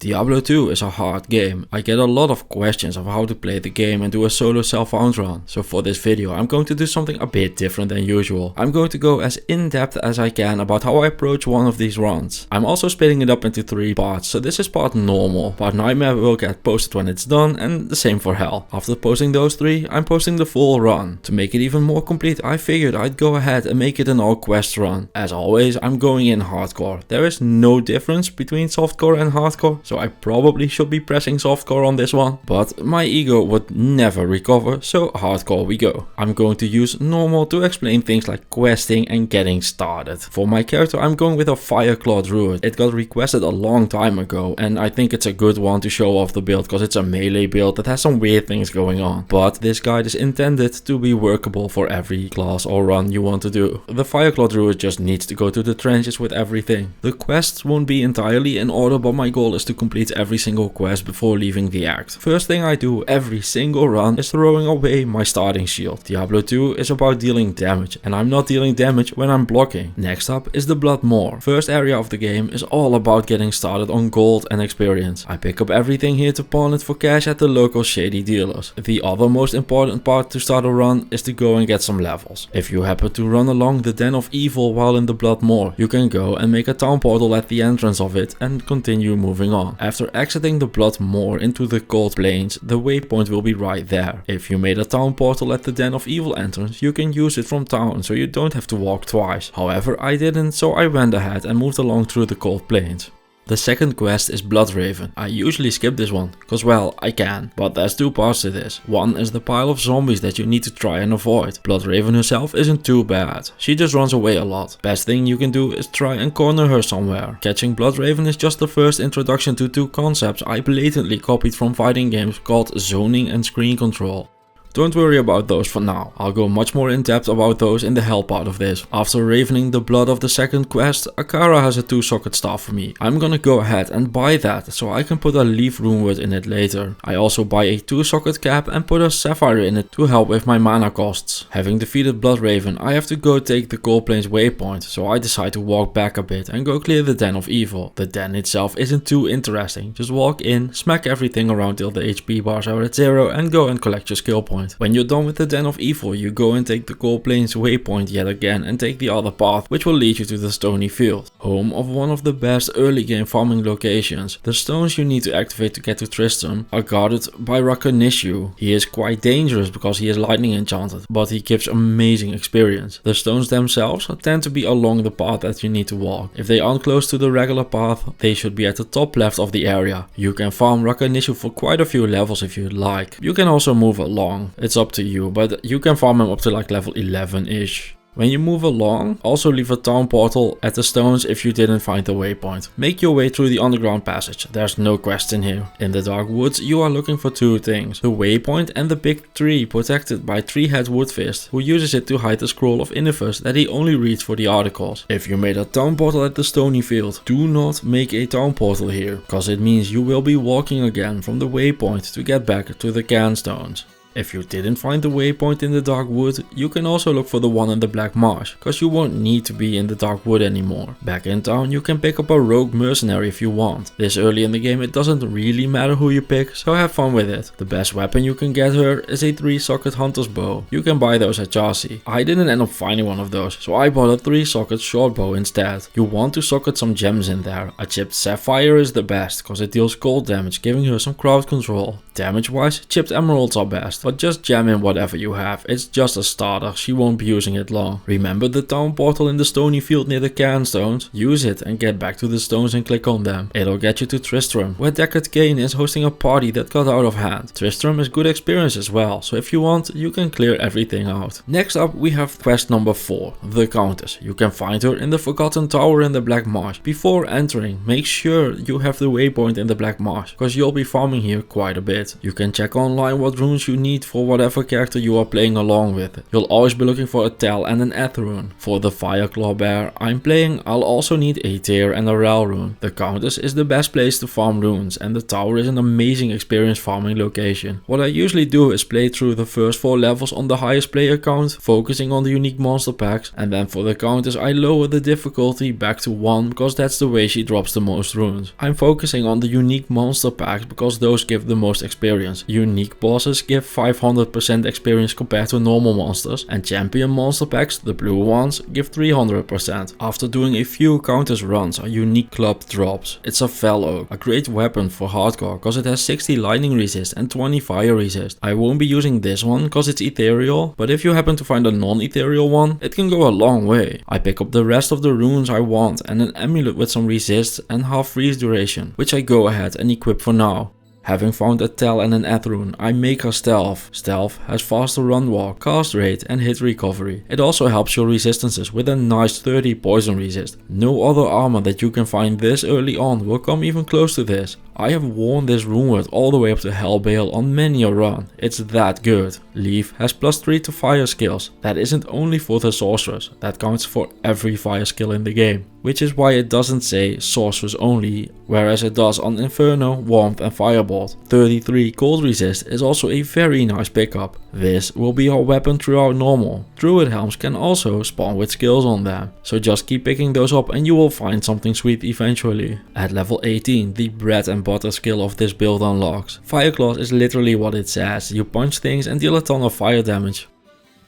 Diablo 2 is a hard game. I get a lot of questions of how to play the game and do a solo self-found run. So for this video I'm going to do something a bit different than usual. I'm going to go as in-depth as I can about how I approach one of these runs. I'm also splitting it up into 3 parts, so this is part normal, part nightmare will get posted when it's done, and the same for hell. After posting those 3, I'm posting the full run. To make it even more complete, I figured I'd go ahead and make it an all quest run. As always, I'm going in hardcore. There is no difference between softcore and hardcore, so I probably should be pressing softcore on this one, but my ego would never recover, so hardcore we go. I'm going to use normal to explain things like questing and getting started. For my character I'm going with a Fireclaw Druid. It got requested a long time ago and I think it's a good one to show off the build because it's a melee build that has some weird things going on. But this guide is intended to be workable for every class or run you want to do. The Fireclaw Druid just needs to go to the trenches with everything. The quests won't be entirely in order, but my goal is to complete every single quest before leaving the act. First thing I do every single run is throwing away my starting shield. Diablo 2 is about dealing damage and I'm not dealing damage when I'm blocking. Next up is the Blood Moor. First area of the game is all about getting started on gold and experience. I pick up everything here to pawn it for cash at the local shady dealers. The other most important part to start a run is to go and get some levels. If you happen to run along the Den of Evil while in the Blood Moor, you can go and make a town portal at the entrance of it and continue moving on. After exiting the Blood Moor into the Cold Plains, the waypoint will be right there. If you made a town portal at the Den of Evil entrance, you can use it from town so you don't have to walk twice. However, I didn't, so I went ahead and moved along through the Cold Plains. The second quest is Bloodraven. I usually skip this one, cause well, I can, but there's 2 parts to this. One is the pile of zombies that you need to try and avoid. Bloodraven herself isn't too bad, she just runs away a lot. Best thing you can do is try and corner her somewhere. Catching Bloodraven is just the first introduction to 2 concepts I blatantly copied from fighting games called zoning and screen control. Don't worry about those for now, I'll go much more in depth about those in the hell part of this. After ravening the blood of the second quest, Akara has a 2-socket staff for me. I'm gonna go ahead and buy that so I can put a leaf runeword in it later. I also buy a 2-socket cap and put a sapphire in it to help with my mana costs. Having defeated Bloodraven, I have to go take the Cold Plains waypoint, so I decide to walk back a bit and go clear the Den of Evil. The den itself isn't too interesting, just walk in, smack everything around till the HP bars are at 0 and go and collect your skill point. When you're done with the Den of Evil, you go and take the Cold Plains waypoint yet again and take the other path, which will lead you to the Stony Field, home of one of the best early game farming locations. The stones you need to activate to get to Tristram are guarded by Rakanishu. He is quite dangerous because he is lightning enchanted, but he gives amazing experience. The stones themselves tend to be along the path that you need to walk. If they aren't close to the regular path, they should be at the top left of the area. You can farm Rakanishu for quite a few levels if you'd like. You can also move along. It's up to you, but you can farm him up to like level 11-ish. When you move along, also leave a town portal at the stones if you didn't find the waypoint. Make your way through the underground passage, there's no question here. In the dark woods you are looking for 2 things, the waypoint and the big tree protected by 3-head Woodfist, who uses it to hide the scroll of Inifus that he only reads for the articles. If you made a town portal at the Stony Field, do not make a town portal here, cause it means you will be walking again from the waypoint to get back to the Canstones. If you didn't find the waypoint in the Dark Wood, you can also look for the one in the Black Marsh, cause you won't need to be in the Dark Wood anymore. Back in town you can pick up a rogue mercenary if you want. This early in the game it doesn't really matter who you pick, so have fun with it. The best weapon you can get her is a 3-socket hunter's bow. You can buy those at Chassis. I didn't end up finding one of those, so I bought a 3-socket short bow instead. You want to socket some gems in there. A chipped sapphire is the best, cause it deals cold damage, giving her some crowd control. Damage wise, chipped emeralds are best, but just jam in whatever you have, it's just a starter, she won't be using it long. Remember the town portal in the Stony Field near the Canstones? Use it and get back to the stones and click on them. It'll get you to Tristram, where Deckard Cain is hosting a party that got out of hand. Tristram is good experience as well, so if you want, you can clear everything out. Next up we have quest number 4, the Countess. You can find her in the Forgotten Tower in the Black Marsh. Before entering, make sure you have the waypoint in the Black Marsh, cause you'll be farming here quite a bit. You can check online what runes you need need for whatever character you are playing along with. You'll always be looking for a Tel and an Eth rune. For the Fireclaw bear I'm playing, I'll also need a Tear and a Rel rune. The Countess is the best place to farm runes, and the tower is an amazing experience farming location. What I usually do is play through the first 4 levels on the highest player count, focusing on the unique monster packs, and then for the Countess I lower the difficulty back to 1 because that's the way she drops the most runes. I'm focusing on the unique monster packs because those give the most experience. Unique bosses give 500% experience compared to normal monsters, and champion monster packs, the blue ones, give 300%. After doing a few Countess runs, a unique club drops. It's a Fellow, a great weapon for hardcore because it has 60 lightning resist and 20 fire resist. I won't be using this one because it's ethereal, but if you happen to find a non-ethereal one, it can go a long way. I pick up the rest of the runes I want and an amulet with some resist and half freeze duration, which I go ahead and equip for now. Having found a Tel and an Eth rune, I make her Stealth. Stealth has faster run walk, cast rate and hit recovery. It also helps your resistances with a nice 30 poison resist. No other armor that you can find this early on will come even close to this. I have worn this rune word all the way up to Hellbale on many a run. It's that good. Leaf has +3 to fire skills. That isn't only for the sorceress, that counts for every fire skill in the game. Which is why it doesn't say sorceress only, whereas it does on Inferno, Warmth and Firebolt. 33 cold resist is also a very nice pickup. This will be our weapon throughout normal. Druid helms can also spawn with skills on them, so just keep picking those up and you will find something sweet eventually. At level 18, the bread and butter skill of this build unlocks. Fireclaw is literally what it says, you punch things and deal a ton of fire damage.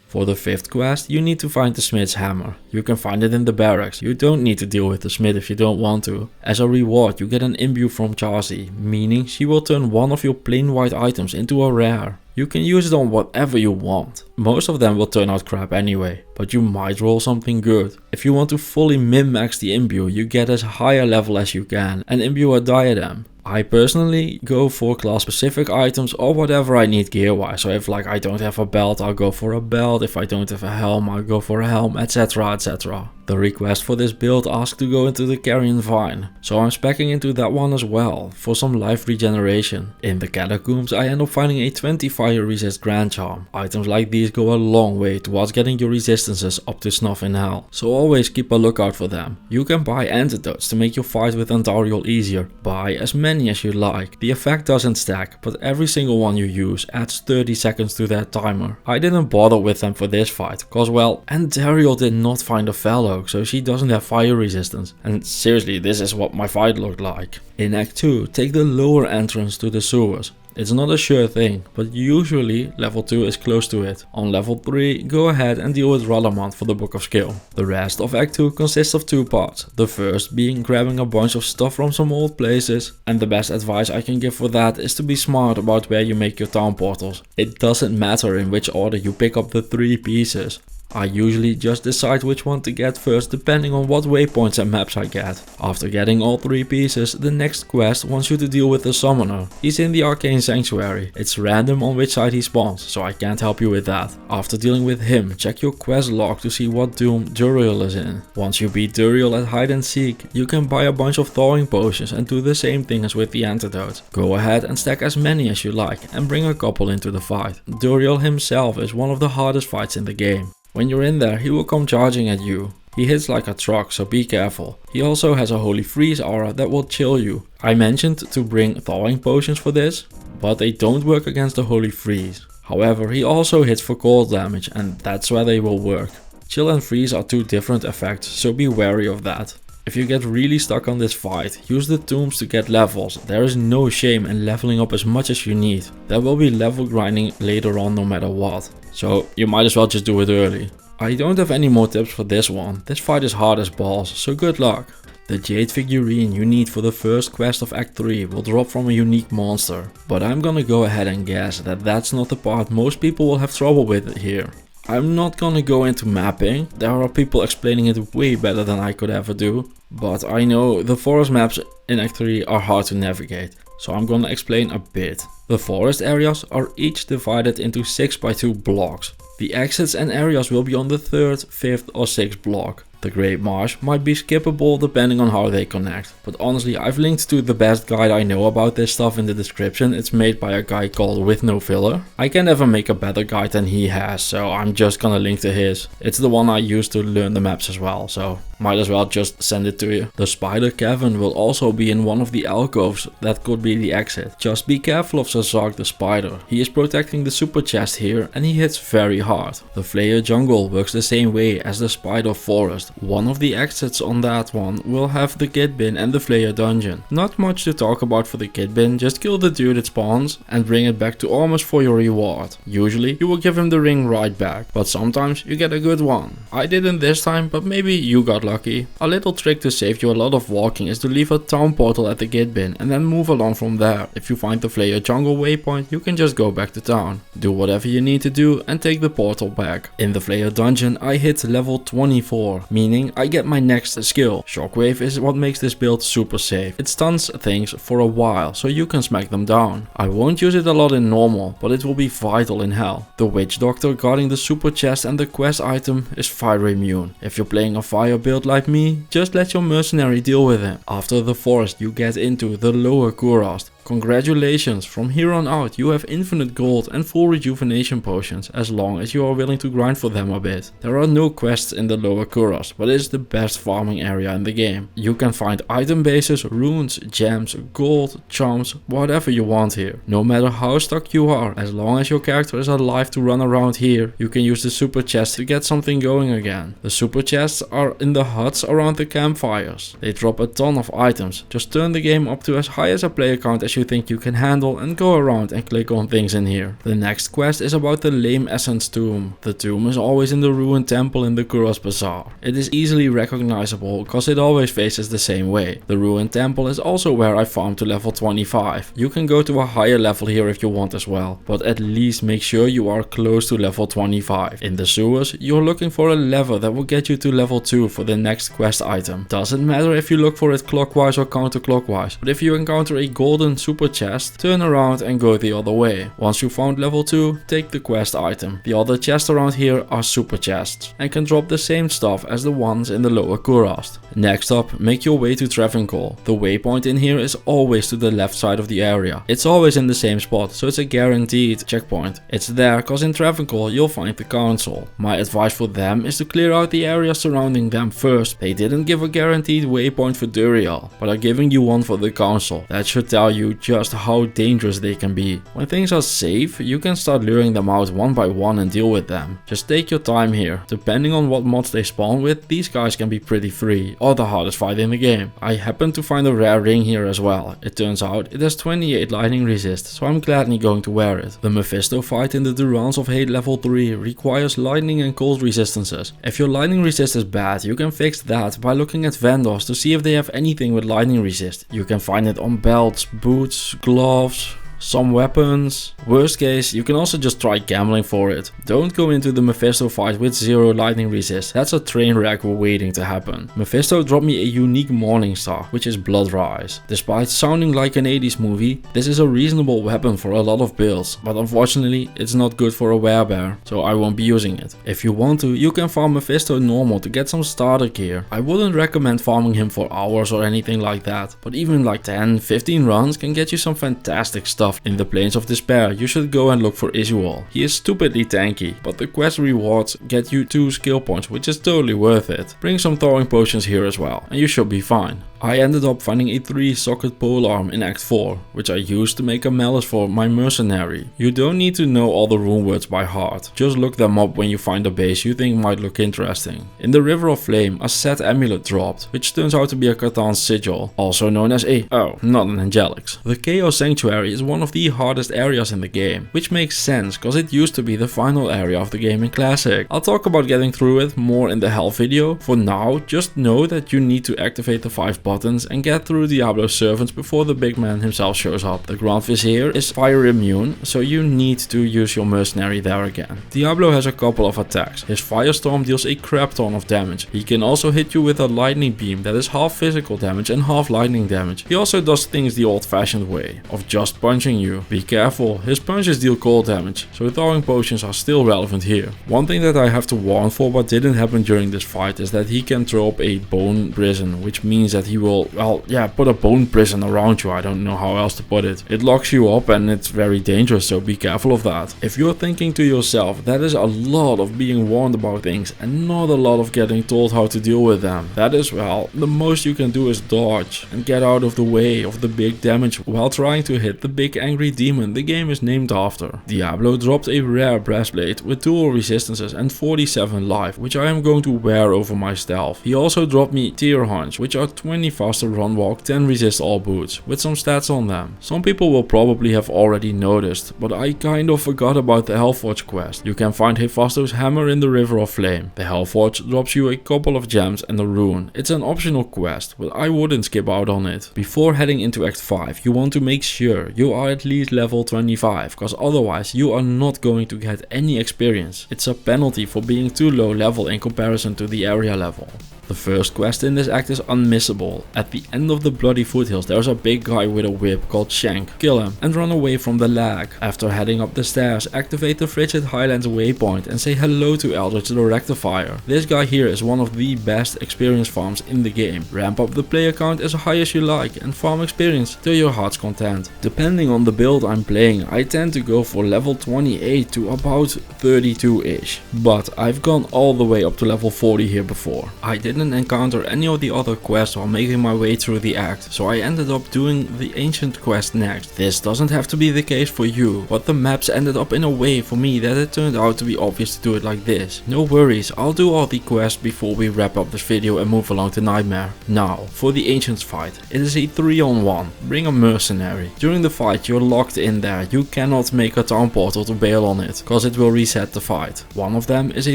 For the 5th quest, you need to find the smith's hammer. You can find it in the barracks, you don't need to deal with the smith if you don't want to. As a reward, you get an imbue from Chassis, meaning she will turn one of your plain white items into a rare. You can use it on whatever you want. Most of them will turn out crap anyway, but you might roll something good. If you want to fully min-max the imbue, you get as high a level as you can and imbue a diadem. I personally go for class specific items or whatever I need gear wise. So if I don't have a belt, I'll go for a belt. If I don't have a helm, I'll go for a helm, etc, etc. The request for this build asks to go into the Carrion Vine, so I'm speccing into that one as well for some life regeneration. In the Catacombs I end up finding a 20 fire resist Grand Charm. Items like these go a long way towards getting your resistances up to snuff in hell, so always keep a lookout for them. You can buy antidotes to make your fight with Duriel easier. Buy as many as you like. The effect doesn't stack, but every single one you use adds 30 seconds to that timer. I didn't bother with them for this fight, cause well, Duriel did not find a fellow, so she doesn't have fire resistance. And seriously, this is what my fight looked like. In Act 2, take the lower entrance to the sewers. It's not a sure thing, but usually level 2 is close to it. On level 3, go ahead and deal with Rallamant for the Book of Skill. The rest of Act 2 consists of 2 parts. The first being grabbing a bunch of stuff from some old places, and the best advice I can give for that is to be smart about where you make your town portals. It doesn't matter in which order you pick up the 3 pieces. I usually just decide which one to get first depending on what waypoints and maps I get. After getting all 3 pieces, the next quest wants you to deal with the summoner. He's in the Arcane Sanctuary. It's random on which side he spawns, so I can't help you with that. After dealing with him, check your quest log to see what doom Duriel is in. Once you beat Duriel at hide and seek, you can buy a bunch of thawing potions and do the same thing as with the antidote. Go ahead and stack as many as you like and bring a couple into the fight. Duriel himself is one of the hardest fights in the game. When you're in there, he will come charging at you. He hits like a truck, so be careful. He also has a Holy Freeze aura that will chill you. I mentioned to bring thawing potions for this, but they don't work against the Holy Freeze. However, he also hits for cold damage, and that's where they will work. Chill and freeze are 2 different effects, so be wary of that. If you get really stuck on this fight, use the tombs to get levels. There is no shame in leveling up as much as you need. There will be level grinding later on no matter what, so you might as well just do it early. I don't have any more tips for this one. This fight is hard as balls, so good luck. The Jade figurine you need for the first quest of Act 3 will drop from a unique monster, but I'm gonna go ahead and guess that that's not the part most people will have trouble with here. I'm not gonna go into mapping, there are people explaining it way better than I could ever do, but I know the forest maps in Act 3 are hard to navigate, so I'm gonna explain a bit. The forest areas are each divided into 6 by 2 blocks. The exits and areas will be on the 3rd, 5th or 6th block. The Great Marsh might be skippable depending on how they connect, but honestly I've linked to the best guide I know about this stuff in the description. It's made by a guy called With No Filler. I can never make a better guide than he has, so I'm just gonna link to his. It's the one I use to learn the maps as well, so might as well just send it to you. The spider cavern will also be in one of the alcoves that could be the exit. Just be careful of Zazak the spider. He is protecting the super chest here and he hits very hard. The Flayer jungle works the same way as the spider forest. One of the exits on that one will have the kid bin and the Flayer dungeon. Not much to talk about for the kid bin, just kill the dude it spawns and bring it back to Ormus for your reward. Usually you will give him the ring right back, but sometimes you get a good one. I didn't this time, but maybe you got lucky. A little trick to save you a lot of walking is to leave a town portal at the kid bin and then move along from there. If you find the Flayer jungle waypoint, you can just go back to town. Do whatever you need to do and take the portal back. In the Flayer dungeon I hit level 24, meaning I get my next skill. Shockwave is what makes this build super safe. It stuns things for a while, so you can smack them down. I won't use it a lot in normal, but it will be vital in hell. The witch doctor guarding the super chest and the quest item is fire immune. If you're playing a fire build like me, just let your mercenary deal with him. After the forest you get into the lower kurast. Congratulations, from here on out you have infinite gold and full rejuvenation potions as long as you are willing to grind for them a bit. There are no quests in the lower kurast, but it is the best farming area in the game. You can find item bases, runes, gems, gold, charms, whatever you want here. No matter how stuck you are, as long as your character is alive to run around here, you can use the super chest to get something going again. The super chests are in the huts around the campfires. They drop a ton of items. Just turn the game up to as high as a player count as you think you can handle and go around and click on things in here. The next quest is about the Lame Essence tomb. The tomb is always in the ruined temple in the Kurast Bazaar. It is easily recognizable because it always faces the same way. The ruined temple is also where I farmed to level 25. You can go to a higher level here if you want as well, but at least make sure you are close to level 25. In the sewers, you're looking for a lever that will get you to level 2 for the next quest item. Doesn't matter if you look for it clockwise or counterclockwise, but if you encounter a golden super chest, turn around and go the other way. Once you found level 2, take the quest item. The other chests around here are super chests and can drop the same stuff as the ones in the lower kurast. Next up, make your way to Travancore. The waypoint in here is always to the left side of the area. It's always in the same spot, so it's a guaranteed checkpoint. It's there cause in Travancore you'll find the council. My advice for them is to clear out the area surrounding them first. They didn't give a guaranteed waypoint for Duriel, but are giving you one for the council. That should tell you just how dangerous they can be. When things are safe, you can start luring them out one by one and deal with them. Just take your time here. Depending on what mods they spawn with, these guys can be pretty free or the hardest fight in the game. I happened to find a rare ring here as well. It turns out it has 28 lightning resist, so I'm gladly going to wear it. The Mephisto fight in the Durance of Hate level 3 requires lightning and cold resistances. If your lightning resist is bad, you can fix that by looking at vendors to see if they have anything with lightning resist. You can find it on belts, boots, gloves, some weapons. Worst case, you can also just try gambling for it. Don't go into the Mephisto fight with 0 lightning resist. That's a train wreck waiting to happen. Mephisto dropped me a unique morning star, which is Blood Rise. Despite sounding like an 80s movie, this is a reasonable weapon for a lot of builds, but unfortunately it's not good for a werebear, so I won't be using it. If you want to, you can farm Mephisto normal to get some starter gear. I wouldn't recommend farming him for hours or anything like that, but even like 10-15 runs can get you some fantastic stuff. In the Plains of Despair, you should go and look for Isual. He is stupidly tanky, but the quest rewards get you 2 skill points, which is totally worth it. Bring some throwing potions here as well, and you should be fine. I ended up finding a 3-socket polearm in Act 4, which I used to make a malice for my mercenary. You don't need to know all the rune words by heart, just look them up when you find a base you think might look interesting. In the River of Flame, a set amulet dropped, which turns out to be a Catan sigil, also known as not an Angelix. The Chaos Sanctuary is one of the hardest areas in the game, which makes sense cause it used to be the final area of the game in Classic. I'll talk about getting through it more in the Hell video. For now, just know that you need to activate the 5 buttons and get through Diablo's servants before the big man himself shows up. The Grand Vizier is fire immune, so you need to use your mercenary there again. Diablo has a couple of attacks. His Firestorm deals a crap ton of damage. He can also hit you with a lightning beam that is half physical damage and half lightning damage. He also does things the old-fashioned way, of just punching you. Be careful, his punches deal cold damage, so throwing potions are still relevant here. One thing that I have to warn for what didn't happen during this fight is that he can throw up a bone prison, which means that he will, well, yeah, put a bone prison around you. I don't know how else to put it. It locks you up and it's very dangerous, so be careful of that. If you're thinking to yourself, that is a lot of being warned about things and not a lot of getting told how to deal with them. That is, well, the most you can do is dodge and get out of the way of the big damage while trying to hit the big angry demon the game is named after. Diablo dropped a rare breastplate with dual resistances and 47 life, which I am going to wear over my stealth. He also dropped me Tear Hunch, which are 20 faster run walk, 10 resist all boots, with some stats on them. Some people will probably have already noticed, but I kind of forgot about the Hellforge quest. You can find Hephaestus' hammer in the River of Flame. The Hellforge drops you a couple of gems and a rune. It's an optional quest, but I wouldn't skip out on it. Before heading into Act 5, you want to make sure you are at least level 25, cause otherwise you are not going to get any experience. It's a penalty for being too low level in comparison to the area level. The first quest in this act is unmissable. At the end of the Bloody Foothills there's a big guy with a whip called Shank. Kill him and run away from the lag. After heading up the stairs, activate the Frigid Highlands waypoint and say hello to Eldritch the Rectifier. This guy here is one of the best experience farms in the game. Ramp up the player count as high as you like and farm experience to your heart's content. Depending on the build I'm playing, I tend to go for level 28 to about 32-ish. But I've gone all the way up to level 40 here before. I didn't encounter any of the other quests while making my way through the act, so I ended up doing the ancient quest next. This doesn't have to be the case for you, but the maps ended up in a way for me that it turned out to be obvious to do it like this. No worries, I'll do all the quests before we wrap up this video and move along to Nightmare. Now, for the ancients fight, it is a 3-on-1. Bring a mercenary. During the fight you're locked in there, you cannot make a town portal to bail on it, cause it will reset the fight. One of them is a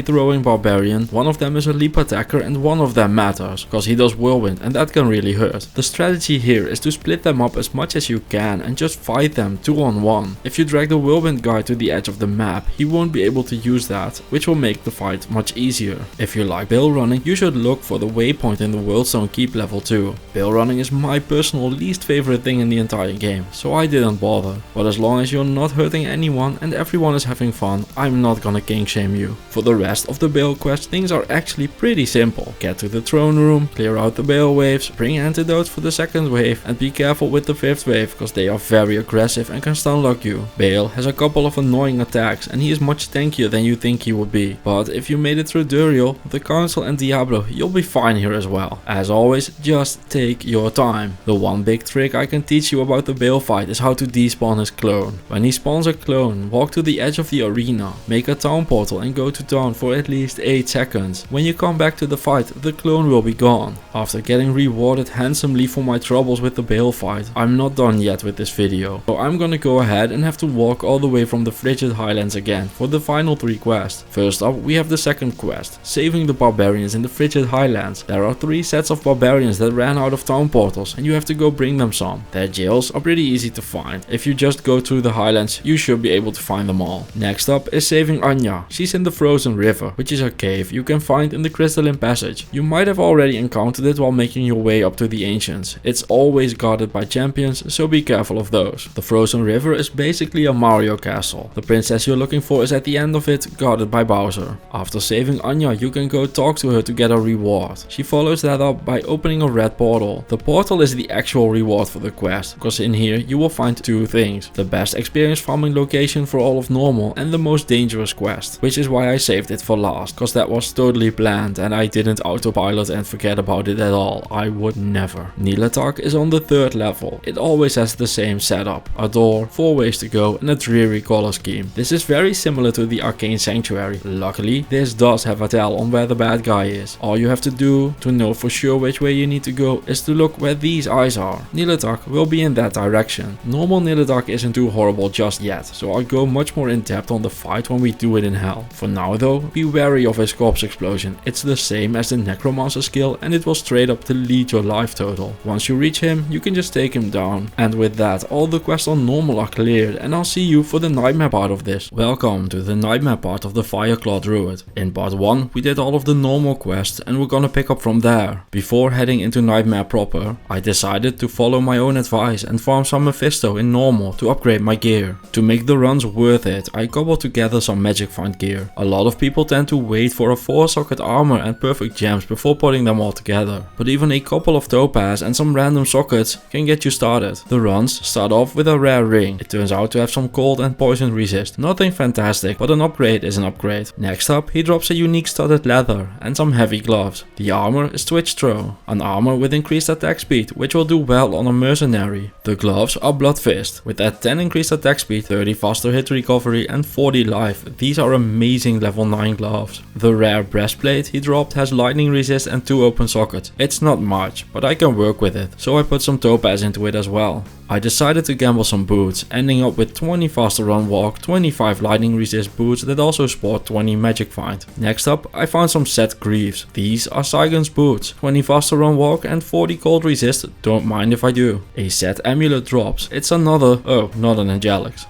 throwing barbarian, one of them is a leap attacker, and one of them matters, cause he does whirlwind and that can really hurt. The strategy here is to split them up as much as you can and just fight them 2-on-1. If you drag the whirlwind guy to the edge of the map, he won't be able to use that, which will make the fight much easier. If you like bill running, you should look for the waypoint in the Worldstone Keep level 2. Bill running is my personal least favorite thing in the entire game, so I didn't bother. But as long as you're not hurting anyone and everyone is having fun, I'm not gonna king shame you. For the rest of the Bale quest, things are actually pretty simple. Get to the throne room, clear out the Bale waves, bring antidotes for the second wave, and be careful with the fifth wave, cause they are very aggressive and can stunlock you. Bale has a couple of annoying attacks and he is much tankier than you think he would be. But if you made it through Duriel, the Council and Diablo, you'll be fine here as well. As always, just take your time. The one big trick I can teach you about the Bale fight is how to despawn his clone. When he spawns a clone, walk to the edge of the arena, make a town portal and go to town for at least 8 seconds. When you come back to the fight, the clone will be gone. After getting rewarded handsomely for my troubles with the Bale fight, I'm not done yet with this video. So I'm gonna go ahead and have to walk all the way from the Frigid Highlands again for the final 3 quests. First up, we have the second quest, saving the barbarians in the Frigid Highlands. There are 3 sets of barbarians that ran out of town portals and you have to go bring them some. Their jails are pretty easy to find. If you just go through the highlands, you should be able to find them all. Next up is saving Anya. She's in the Frozen River, which is a cave you can find in the Crystalline Passage. You might have already encountered it while making your way up to the Ancients. It's always guarded by champions, so be careful of those. The Frozen River is basically a Mario castle. The princess you're looking for is at the end of it, guarded by Bowser. After saving Anya, you can go talk to her to get a reward. She follows that up by opening a red portal. The portal is the actual reward for the quest, because in here you will find 2 things. The best experience farming location for all of normal and the most dangerous quest, which is why I saved it for last, because that was totally planned and I didn't autopilot and forget about it at all. I would never. Nilatak is on the 3rd level. It always has the same setup. A door, 4 ways to go and a dreary color scheme. This is very similar to the Arcane Sanctuary. Luckily, this does have a tell on where the bad guy is. All you have to do to know for sure which way you need to go is to look where these eyes are. Nilatak will be in that direction. Normal Nilatak isn't too horrible just yet, so I'll go much more in depth on the fight when we do it in hell. For now though, be wary of his corpse explosion. It's the same as the necromancer skill and it will straight up delete your life total. Once you reach him, you can just take him down. And with that, all the quests on normal are cleared and I'll see you for the nightmare part of this. Welcome to the nightmare part of the Fireclaw Druid. In part 1, we did all of the normal quests and we're gonna pick up from there. Before heading into nightmare proper, I decided to follow my own advice and farm some Mephisto in normal to upgrade my gear. To make the runs worth it, I cobbled together some magic find gear. A lot of people tend to wait for a 4-socket armor and perfect gems before putting them all together. But even a couple of topaz and some random sockets can get you started. The runs start off with a rare ring. It turns out to have some cold and poison resist. Nothing fantastic, but an upgrade is an upgrade. Next up, he drops a unique studded leather and some heavy gloves. The armor is Twitch Throw, an armor with increased attack speed, which will do well on a mercenary. The gloves are Blood Fist, with that 10 increased attack speed, 30 faster hit recovery and 40 life. These are amazing level 9 gloves. The rare breastplate he dropped has lightning resist and 2 open sockets. It's not much, but I can work with it, so I put some topaz into it as well. I decided to gamble some boots, ending up with 20 faster run walk, 25 lightning resist boots that also sport 20 magic find. Next up, I found some set greaves. These are Saigon's boots, 20 faster run walk and 40 cold resist, don't mind if I do. A set amulet drops, it's another, oh, not an angelics.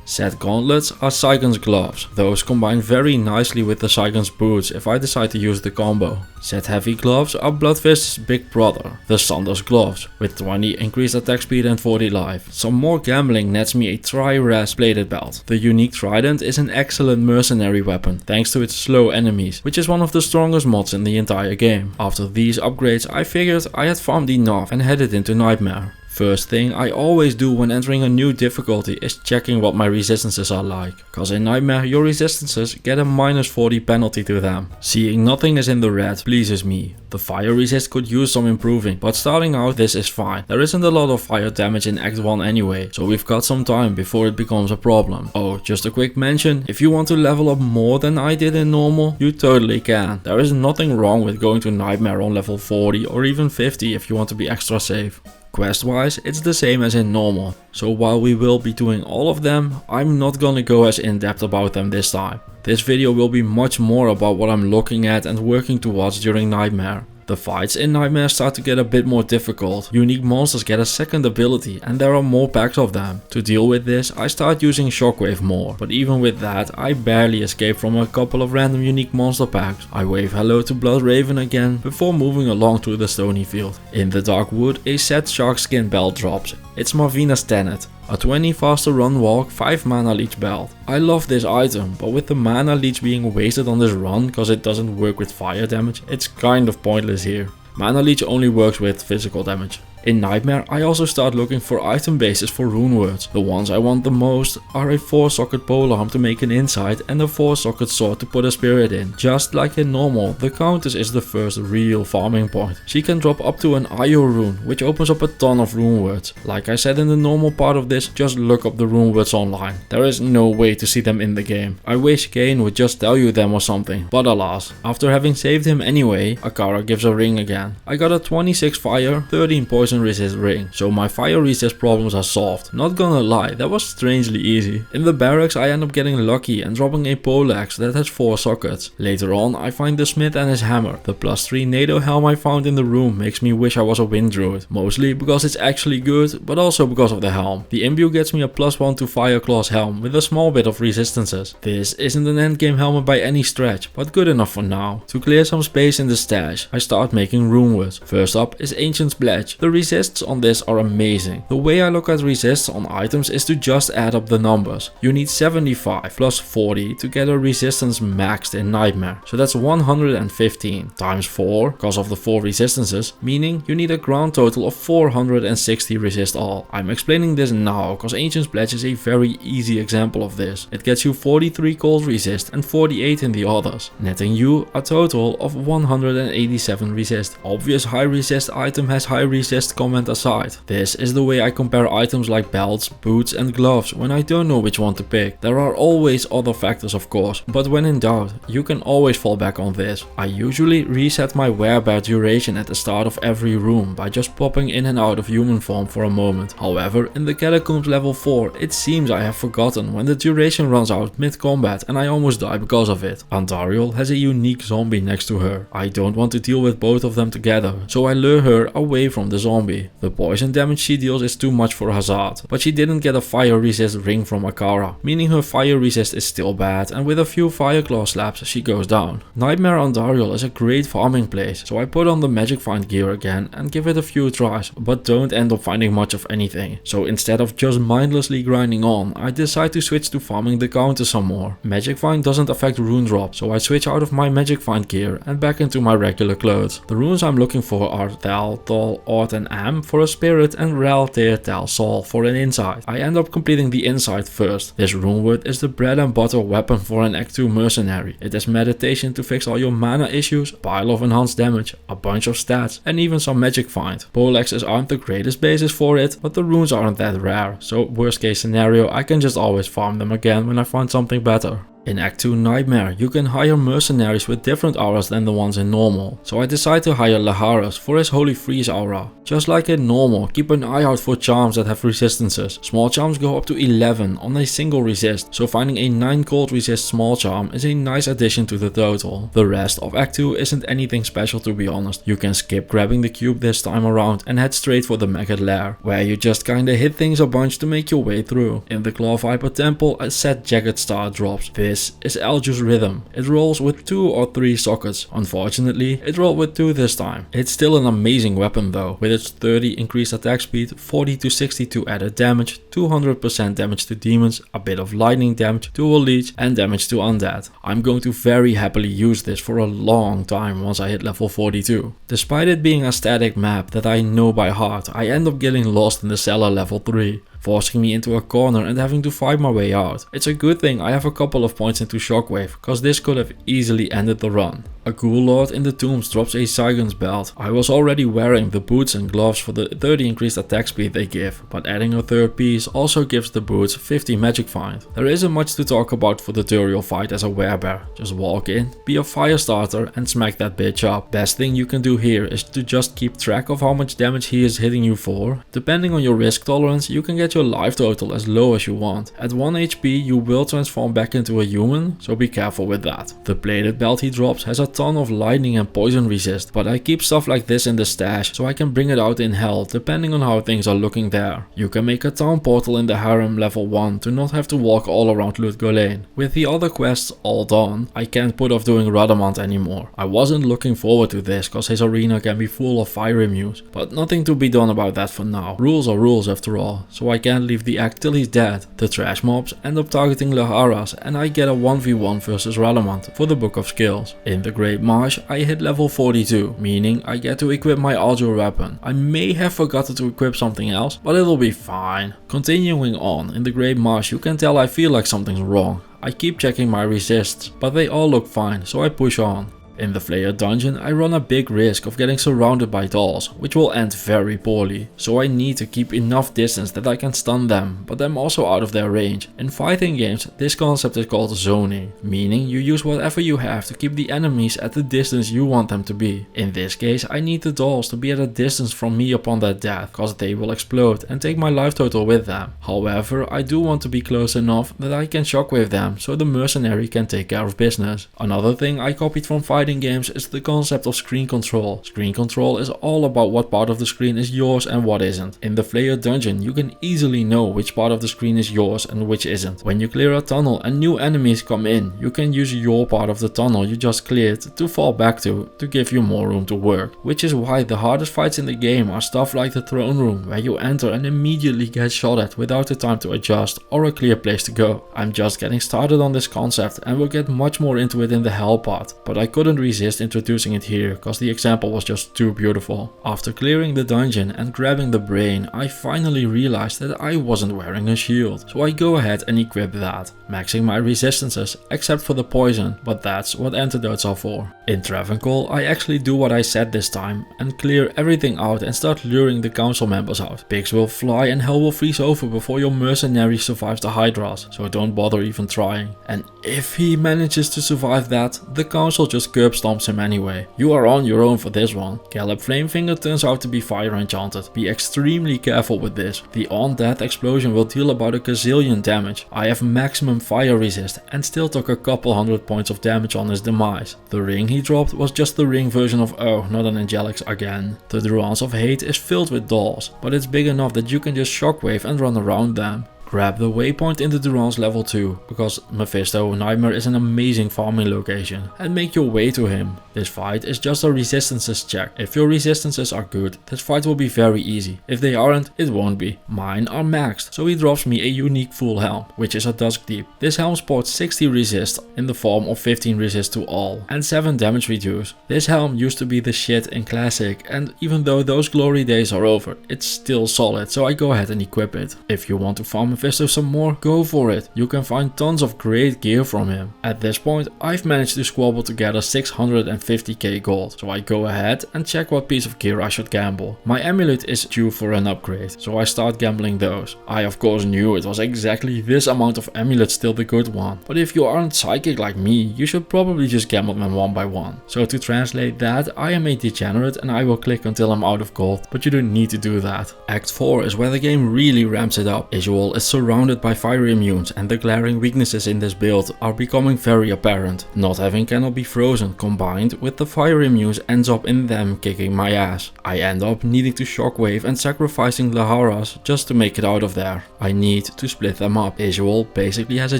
Set gauntlets are Saigon's gloves. Those combine very nicely with the Saigon's boots if I decide to use the combo. Set heavy gloves are Bloodfist's big brother, the Sanders gloves, with 20 increased attack speed and 40 life. Some more gambling nets me a tri-res bladed belt. The unique trident is an excellent mercenary weapon thanks to its slow enemies, which is one of the strongest mods in the entire game. After these upgrades I figured I had farmed enough and headed into Nightmare. First thing I always do when entering a new difficulty is checking what my resistances are like, cause in Nightmare your resistances get a -40 penalty to them. Seeing nothing is in the red pleases me. The fire resist could use some improving, but starting out this is fine. There isn't a lot of fire damage in Act 1 anyway, so we've got some time before it becomes a problem. Oh, just a quick mention, if you want to level up more than I did in normal, you totally can. There is nothing wrong with going to Nightmare on level 40 or even 50 if you want to be extra safe. Quest wise, it's the same as in normal, so while we will be doing all of them, I'm not gonna go as in depth about them this time. This video will be much more about what I'm looking at and working towards during Nightmare. The fights in Nightmare start to get a bit more difficult. Unique monsters get a second ability and there are more packs of them. To deal with this, I start using Shockwave more, but even with that, I barely escape from a couple of random unique monster packs. I wave hello to Blood Raven again before moving along through the stony field. In the Dark Wood, a set shark skin belt drops. It's Marvina's Tenet. A 20 faster run walk, 5 mana leech belt. I love this item, but with the mana leech being wasted on this run cause it doesn't work with fire damage, it's kind of pointless here. Mana leech only works with physical damage. In Nightmare, I also start looking for item bases for rune words. The ones I want the most are a 4-socket polearm to make an insight and a 4-socket sword to put a spirit in. Just like in normal, the Countess is the first real farming point. She can drop up to an Io rune, which opens up a ton of rune words. Like I said in the normal part of this, just look up the rune words online. There is no way to see them in the game. I wish Kane would just tell you them or something, but alas. After having saved him anyway, Akara gives a ring again. I got a 26 fire, 13 poison resist ring, so my fire resist problems are solved. Not gonna lie, that was strangely easy. In the barracks I end up getting lucky and dropping a poleaxe that has 4 sockets. Later on I find the smith and his hammer. The +3 NATO helm I found in the room makes me wish I was a wind druid. Mostly because it's actually good, but also because of the helm. The imbue gets me a +1 to Fireclaw's helm with a small bit of resistances. This isn't an endgame helmet by any stretch, but good enough for now. To clear some space in the stash, I start making rune words. First up is Ancient's Pledge. The resists on this are amazing. The way I look at resists on items is to just add up the numbers. You need 75 plus 40 to get a resistance maxed in Nightmare. So that's 115 times 4 because of the 4 resistances, meaning you need a grand total of 460 resist all. I'm explaining this now because Ancient's Pledge is a very easy example of this. It gets you 43 cold resist and 48 in the others, netting you a total of 187 resist. Obvious high resist item has high resist racist comment aside, this is the way I compare items like belts, boots and gloves when I don't know which one to pick. There are always other factors of course, but when in doubt, you can always fall back on this. I usually reset my wearbear duration at the start of every room by just popping in and out of human form for a moment. However, in the Catacombs level 4, it seems I have forgotten when the duration runs out mid-combat and I almost die because of it. Duriel has a unique zombie next to her. I don't want to deal with both of them together, so I lure her away from the zombie. The poison damage she deals is too much for Hazard, but she didn't get a fire resist ring from Akara, meaning her fire resist is still bad, and with a few fire claw slaps she goes down. Nightmare on Duriel is a great farming place, so I put on the magic find gear again and give it a few tries, but don't end up finding much of anything. So instead of just mindlessly grinding on, I decide to switch to farming the counter some more. Magic find doesn't affect rune drop, so I switch out of my magic find gear and back into my regular clothes. The runes I'm looking for are Tal, Tol, Ort and Am for a spirit and Rel, Tear, Tal, Sol for an insight. I end up completing the insight first. This rune word is the bread and butter weapon for an Act 2 mercenary. It has meditation to fix all your mana issues, pile of enhanced damage, a bunch of stats and even some magic find. Poleaxes aren't the greatest basis for it, but the runes aren't that rare, so worst case scenario I can just always farm them again when I find something better. In Act 2 Nightmare, you can hire mercenaries with different auras than the ones in normal, so I decide to hire Laharas for his Holy Freeze aura. Just like in normal, keep an eye out for charms that have resistances. Small charms go up to 11 on a single resist, so finding a 9 cold resist small charm is a nice addition to the total. The rest of Act 2 isn't anything special to be honest. You can skip grabbing the cube this time around and head straight for the Maggot Lair, where you just kinda hit things a bunch to make your way through. In the Claw Viper Temple, a set Jagged Star drops. This is Elju's Rhythm. It rolls with 2 or 3 sockets. Unfortunately, it rolled with 2 this time. It's still an amazing weapon though, with its 30 increased attack speed, 40 to 62 added damage, 200% damage to demons, a bit of lightning damage, dual leech and damage to undead. I'm going to very happily use this for a long time once I hit level 42. Despite it being a static map that I know by heart, I end up getting lost in the cellar level 3. Forcing me into a corner and having to fight my way out. It's a good thing I have a couple of points into Shockwave, cause this could have easily ended the run. A Ghoul Lord in the Tombs drops a Zygon's belt. I was already wearing the boots and gloves for the 30 increased attack speed they give, but adding a third piece also gives the boots 50 magic find. There isn't much to talk about for the Duriel fight as a werebear. Just walk in, be a fire starter and smack that bitch up. Best thing you can do here is to just keep track of how much damage he is hitting you for. Depending on your risk tolerance, you can get your life total as low as you want. At 1 HP you will transform back into a human, so be careful with that. The plated belt he drops has a ton of lightning and poison resist, but I keep stuff like this in the stash so I can bring it out in hell depending on how things are looking there. You can make a town portal in the harem level 1 to not have to walk all around Lutgolane. With the other quests all done, I can't put off doing Radamant anymore. I wasn't looking forward to this cause his arena can be full of fire immunes, but nothing to be done about that for now. Rules are rules after all, so I can't leave the act till he's dead. The trash mobs end up targeting Laharas and I get a 1v1 versus Radamant for the Book of Skills. In the Great Marsh I hit level 42, meaning I get to equip my Aldur weapon. I may have forgotten to equip something else, but it'll be fine. Continuing on, in the Great Marsh you can tell I feel like something's wrong. I keep checking my resists, but they all look fine, so I push on. In the Flayer dungeon I run a big risk of getting surrounded by dolls, which will end very poorly, so I need to keep enough distance that I can stun them, but I'm also out of their range. In fighting games this concept is called zoning, meaning you use whatever you have to keep the enemies at the distance you want them to be. In this case I need the dolls to be at a distance from me upon their death, cause they will explode and take my life total with them. However, I do want to be close enough that I can shockwave them so the mercenary can take care of business. Another thing I copied from fighting games is the concept of screen control. Screen control is all about what part of the screen is yours and what isn't. In the Flayer dungeon you can easily know which part of the screen is yours and which isn't. When you clear a tunnel and new enemies come in, you can use your part of the tunnel you just cleared to fall back to give you more room to work. Which is why the hardest fights in the game are stuff like the throne room, where you enter and immediately get shot at without the time to adjust or a clear place to go. I'm just getting started on this concept and will get much more into it in the hell part, but I couldn't couldn't resist introducing it here, cause the example was just too beautiful. After clearing the dungeon and grabbing the brain, I finally realized that I wasn't wearing a shield, so I go ahead and equip that, maxing my resistances except for the poison, but that's what antidotes are for. In Travancore, I actually do what I said this time and clear everything out and start luring the council members out. Pigs will fly and hell will freeze over before your mercenary survives the hydras, so don't bother even trying. And if he manages to survive that, the council just curb stomps him anyway. You are on your own for this one. Gallop Flamefinger turns out to be fire enchanted. Be extremely careful with this. The on-death explosion will deal about a gazillion damage. I have maximum fire resist and still took a couple hundred points of damage on his demise. The ring he dropped was just the ring version of oh, not an Angelics again. The Druans of Hate is filled with dolls, but it's big enough that you can just shockwave and run around them. Grab the waypoint in the Durans level 2, because Mephisto Nightmare is an amazing farming location, and make your way to him. This fight is just a resistances check. If your resistances are good, this fight will be very easy. If they aren't, it won't be. Mine are maxed, so he drops me a unique full helm, which is a Dusk Deep. This helm sports 60 resist in the form of 15 resist to all, and 7 damage reduce. This helm used to be the shit in Classic, and even though those glory days are over, it's still solid, so I go ahead and equip it. If you want to farm Mephisto some more, go for it. You can find tons of great gear from him. At this point, I've managed to squabble together 650k gold, so I go ahead and check what piece of gear I should gamble. My amulet is due for an upgrade, so I start gambling those. I of course knew it was exactly this amount of amulets still the good one, but if you aren't psychic like me, you should probably just gamble them one by one. So to translate that, I am a degenerate and I will click until I'm out of gold, but you don't need to do that. Act 4 is where the game really ramps it up. Isual is surrounded by fire immunes and the glaring weaknesses in this build are becoming very apparent. Not having Cannot Be Frozen combined with the fire immunes ends up in them kicking my ass. I end up needing to shockwave and sacrificing Laharas just to make it out of there. I need to split them up. Isual basically has a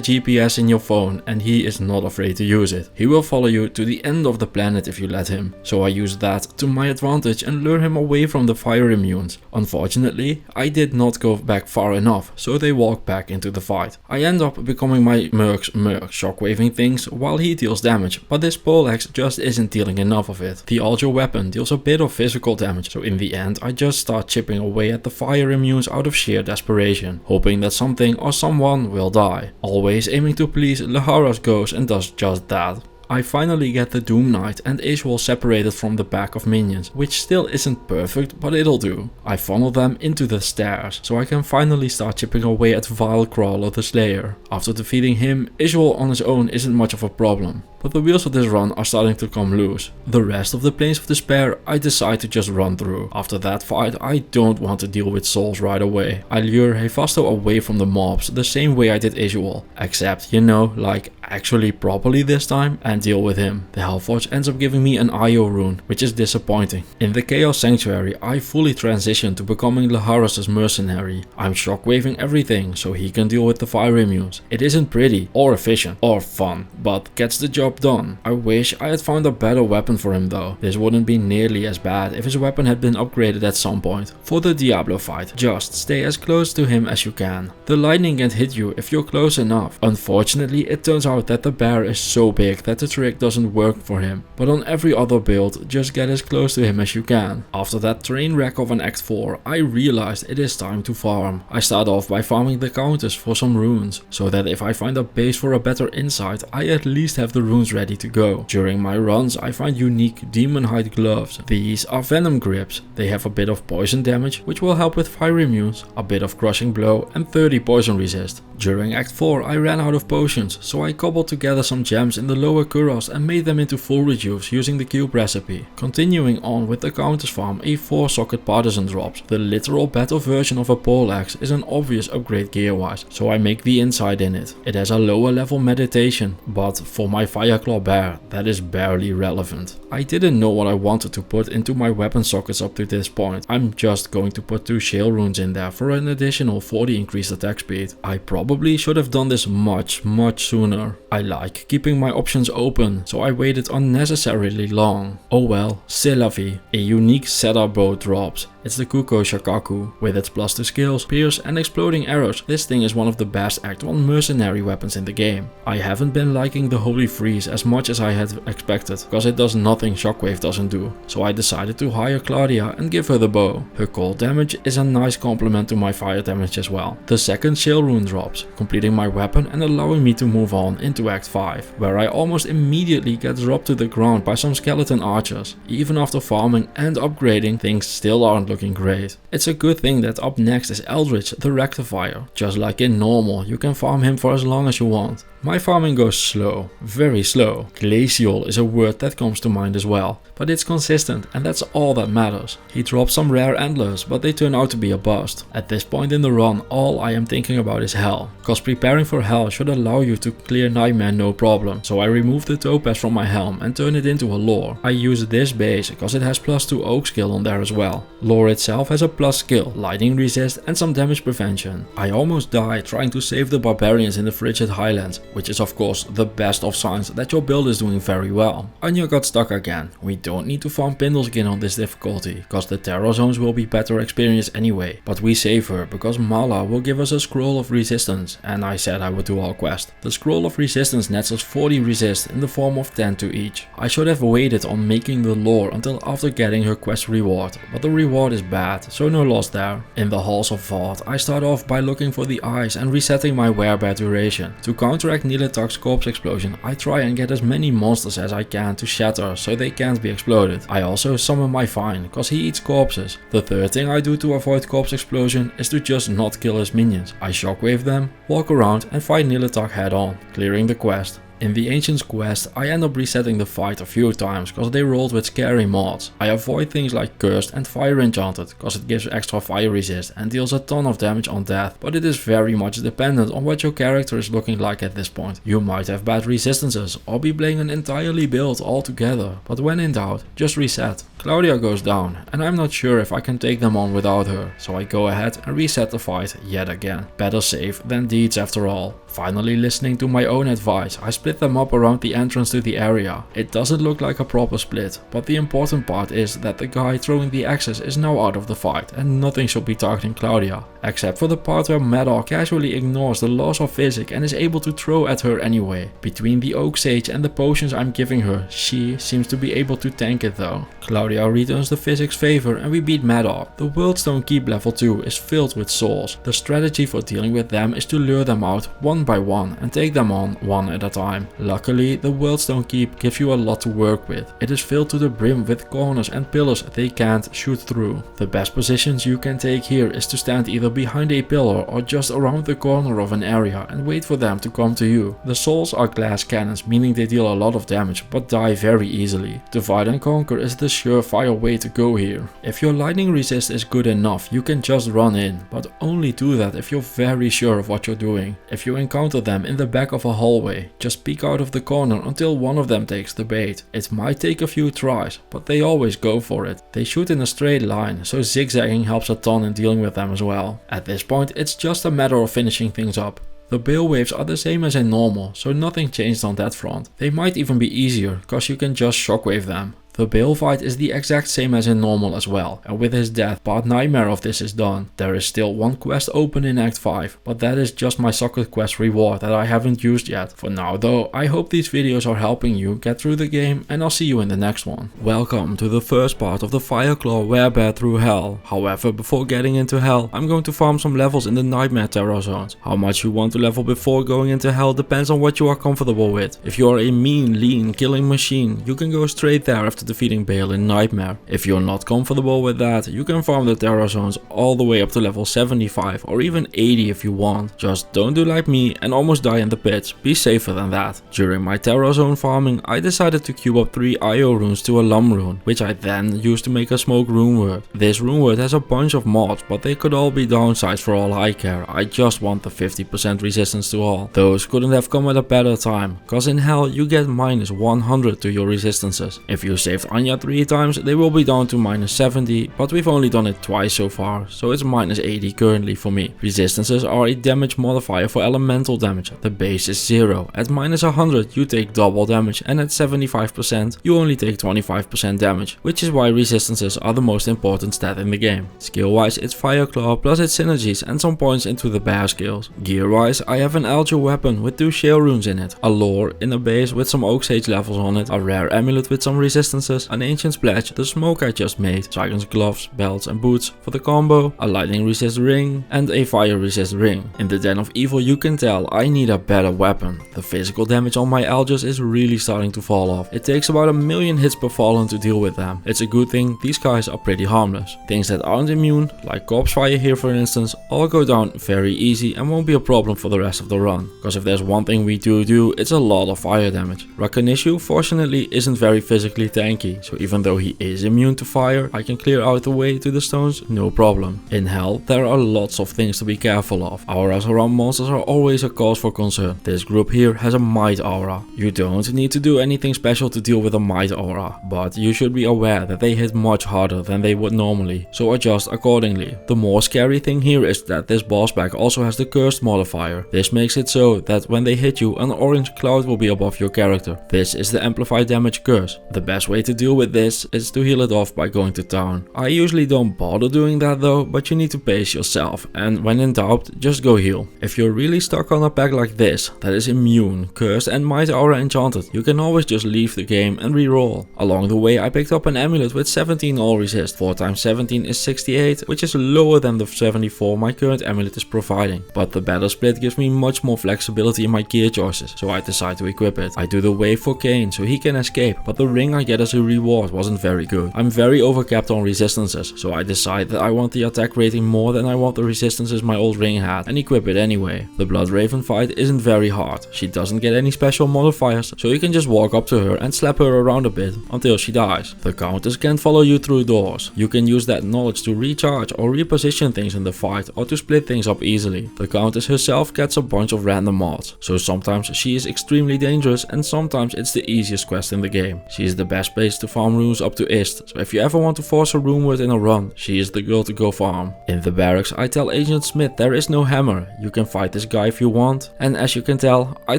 GPS in your phone and he is not afraid to use it. He will follow you to the end of the planet if you let him. So I use that to my advantage and lure him away from the fire immunes. Unfortunately, I did not go back far enough, so they walk back into the fight. I end up becoming my Merc's Merc, shockwaving things while he deals damage, but this poleaxe just isn't dealing enough of it. The Ultra weapon deals a bit of physical damage, so in the end I just start chipping away at the fire immunes out of sheer desperation, hoping that something or someone will die. Always aiming to please, Laharas goes and does just that. I finally get the Doom Knight and Isual separated from the pack of minions, which still isn't perfect, but it'll do. I funnel them into the stairs, so I can finally start chipping away at Vile Crawler the Slayer. After defeating him, Isual on his own isn't much of a problem, but the wheels of this run are starting to come loose. The rest of the Plains of Despair I decide to just run through. After that fight, I don't want to deal with souls right away. I lure Hephaestus away from the mobs the same way I did Isual, except, you know, like actually properly this time, and deal with him. The Hellforge ends up giving me an IO rune, which is disappointing. In the Chaos Sanctuary, I fully transition to becoming Laharas' mercenary. I'm shockwaving everything so he can deal with the fire immunes. It isn't pretty, or efficient, or fun, but gets the job done. I wish I had found a better weapon for him though. This wouldn't be nearly as bad if his weapon had been upgraded at some point. For the Diablo fight, just stay as close to him as you can. The lightning can't hit you if you're close enough. Unfortunately, it turns out that the bear is so big that the trick doesn't work for him, but on every other build, just get as close to him as you can. After that train wreck of an Act 4, I realized it is time to farm. I start off by farming the counters for some runes, so that if I find a base for a better insight, I at least have the runes ready to go. During my runs, I find unique Demon Hide gloves. These are venom grips. They have a bit of poison damage, which will help with fire immunes, a bit of crushing blow, and 30 poison resist. During Act 4, I ran out of potions, so I cobbled together some gems in the lower kurast and made them into full reduce using the cube recipe. Continuing on with the counters farm, a 4-socket partisan drops. The literal battle version of a poleaxe is an obvious upgrade gear wise, so I make the inside in it. It has a lower level meditation, but for my Fireclaw bear, that is barely relevant. I didn't know what I wanted to put into my weapon sockets up to this point. I'm just going to put 2 shale runes in there for an additional 40 increased attack speed. I probably should have done this much sooner. I like keeping my options open, so I waited unnecessarily long. Oh well, c'est la vie. A unique Cedar bow drops. It's the Kuko Shakaku. With its +2 skills, pierce and exploding arrows, this thing is one of the best Act 1 mercenary weapons in the game. I haven't been liking the Holy Freeze as much as I had expected, because it does nothing Shockwave doesn't do, so I decided to hire Claudia and give her the bow. Her cold damage is a nice complement to my fire damage as well. The second Shell Rune drops, completing my weapon and allowing me to move on into Act 5, where I almost immediately get dropped to the ground by some skeleton archers. Even after farming and upgrading, things still aren't looking great. It's a good thing that up next is Eldritch the Rectifier. Just like in normal, you can farm him for as long as you want. My farming goes slow, very slow. Glacial is a word that comes to mind as well, but it's consistent and that's all that matters. He drops some rare antlers, but they turn out to be a bust. At this point in the run, all I am thinking about is Hell, cause preparing for Hell should allow you to clear Nightmare no problem, so I remove the topaz from my helm and turn it into a lore. I use this base cause it has +2 oak skill on there as well. Lore itself has a plus skill, lightning resist and some damage prevention. I almost died trying to save the barbarians in the frigid highlands, which is of course the best of signs that your build is doing very well. Anya got stuck again. We don't need to farm Pindleskin on this difficulty, cause the terror zones will be better experience anyway, but we save her because Mala will give us a scroll of resistance, and I said I would do all quest. The scroll of resistance nets us 40 resist in the form of 10 to each. I should have waited on making the lore until after getting her quest reward, but the reward is bad, so no loss there. In the halls of Vault, I start off by looking for the eyes and resetting my werebear duration. To counteract Nilatak's corpse explosion, I try and get as many monsters as I can to shatter so they can't be exploded. I also summon my Vine, cause he eats corpses. The third thing I do to avoid corpse explosion is to just not kill his minions. I shockwave them, walk around and fight Nilatak head on, clearing the quest. In the Ancient's quest, I end up resetting the fight a few times cause they rolled with scary mods. I avoid things like Cursed and Fire Enchanted cause it gives extra fire resist and deals a ton of damage on death, but it is very much dependent on what your character is looking like at this point. You might have bad resistances or be playing an entirely build altogether, but when in doubt, just reset. Claudia goes down and I'm not sure if I can take them on without her, so I go ahead and reset the fight yet again. Better safe than deeds after all. Finally listening to my own advice, I split them up around the entrance to the area. It doesn't look like a proper split, but the important part is that the guy throwing the axes is now out of the fight and nothing should be targeting Claudia, except for the part where Maddox casually ignores the laws of physics and is able to throw at her anyway. Between the Oak Sage and the potions I'm giving her, she seems to be able to tank it though. Claudia returns the physics favor and we beat Maddox. The Worldstone Keep level 2 is filled with souls. The strategy for dealing with them is to lure them out one by one and take them on one at a time. Luckily, the Worldstone Keep gives you a lot to work with. It is filled to the brim with corners and pillars they can't shoot through. The best positions you can take here is to stand either behind a pillar or just around the corner of an area and wait for them to come to you. The souls are glass cannons, meaning they deal a lot of damage but die very easily. Divide and conquer is the surefire way to go here. If your lightning resist is good enough, you can just run in, but only do that if you're very sure of what you're doing. If you encounter them in the back of a hallway, just peek out of the corner until one of them takes the bait. It might take a few tries, but they always go for it. They shoot in a straight line, so zigzagging helps a ton in dealing with them as well. At this point, it's just a matter of finishing things up. The bale waves are the same as in normal, so nothing changed on that front. They might even be easier, cause you can just shockwave them. The Bale fight is the exact same as in normal as well, and with his death, part nightmare of this is done. There is still one quest open in Act 5, but that is just my socket quest reward that I haven't used yet. For now though, I hope these videos are helping you get through the game, and I'll see you in the next one. Welcome to the first part of the Fireclaw Werebear through Hell. However, before getting into Hell, I'm going to farm some levels in the Nightmare Terror Zones. How much you want to level before going into Hell depends on what you are comfortable with. If you are a mean, lean, killing machine, you can go straight there after defeating Bale in Nightmare. If you're not comfortable with that, you can farm the Terror Zones all the way up to level 75 or even 80 if you want. Just don't do like me and almost die in the pits, be safer than that. During my Terror Zone farming, I decided to queue up 3 IO runes to a Lum rune, which I then used to make a smoke rune word. This rune word has a bunch of mods, but they could all be downsized for all I care. I just want the 50% resistance to all. Those couldn't have come at a better time, cause in Hell you get minus 100 to your resistances. If you save saved Anya 3 times, they will be down to -70, but we've only done it twice so far, so it's -80 currently for me. Resistances are a damage modifier for elemental damage. The base is 0. At -100 you take double damage, and at 75% you only take 25% damage, which is why resistances are the most important stat in the game. Skill wise it's Fire Claw plus its synergies and some points into the bear skills. Gear wise I have an Algae weapon with 2 shale runes in it, a lore in a base with some Oak Sage levels on it, a rare amulet with some resistances, an ancient pledge, the smoke I just made, Dragon's gloves, belts and boots for the combo, a lightning resist ring and a fire resist ring. In the Den of Evil you can tell I need a better weapon. The physical damage on my Algaes is really starting to fall off. It takes about 1,000,000 hits per fallen to deal with them. It's a good thing these guys are pretty harmless. Things that aren't immune, like corpse fire here for instance, all go down very easy and won't be a problem for the rest of the run. Cause if there's one thing we do, it's a lot of fire damage. Rakunishu fortunately isn't very physically tanky, so even though he is immune to fire, I can clear out the way to the stones no problem. In Hell there are lots of things to be careful of. Auras around monsters are always a cause for concern. This group here has a Might Aura. You don't need to do anything special to deal with a Might Aura, but you should be aware that they hit much harder than they would normally, so adjust accordingly. The more scary thing here is that this boss pack also has the Cursed modifier. This makes it so that when they hit you, an orange cloud will be above your character. This is the Amplified Damage curse. The best way to deal with this is to heal it off by going to town. I usually don't bother doing that though, but you need to pace yourself, and when in doubt, just go heal. If you're really stuck on a pack like this, that is immune, cursed and Might Aura enchanted, you can always just leave the game and reroll. Along the way I picked up an amulet with 17 all resist. 4 times 17 is 68, which is lower than the 74 my current amulet is providing, but the battle split gives me much more flexibility in my gear choices, so I decide to equip it. I do the wave for Kane so he can escape, but the ring I get as a reward wasn't very good. I'm very overcapped on resistances, so I decide that I want the attack rating more than I want the resistances my old ring had, and equip it anyway. The Blood Raven fight isn't very hard. She doesn't get any special modifiers, so you can just walk up to her and slap her around a bit until she dies. The counters can follow you through doors. You can use that knowledge to recharge or reposition things in the fight or to split things up easily. The countess herself gets a bunch of random mods, so sometimes she is extremely dangerous and sometimes it's the easiest quest in the game. She is the best place to farm runes up to Ist, so if you ever want to force a rune word in a run, she is the girl to go farm. In the barracks I tell Agent Smith there is no hammer, you can fight this guy if you want, and as you can tell I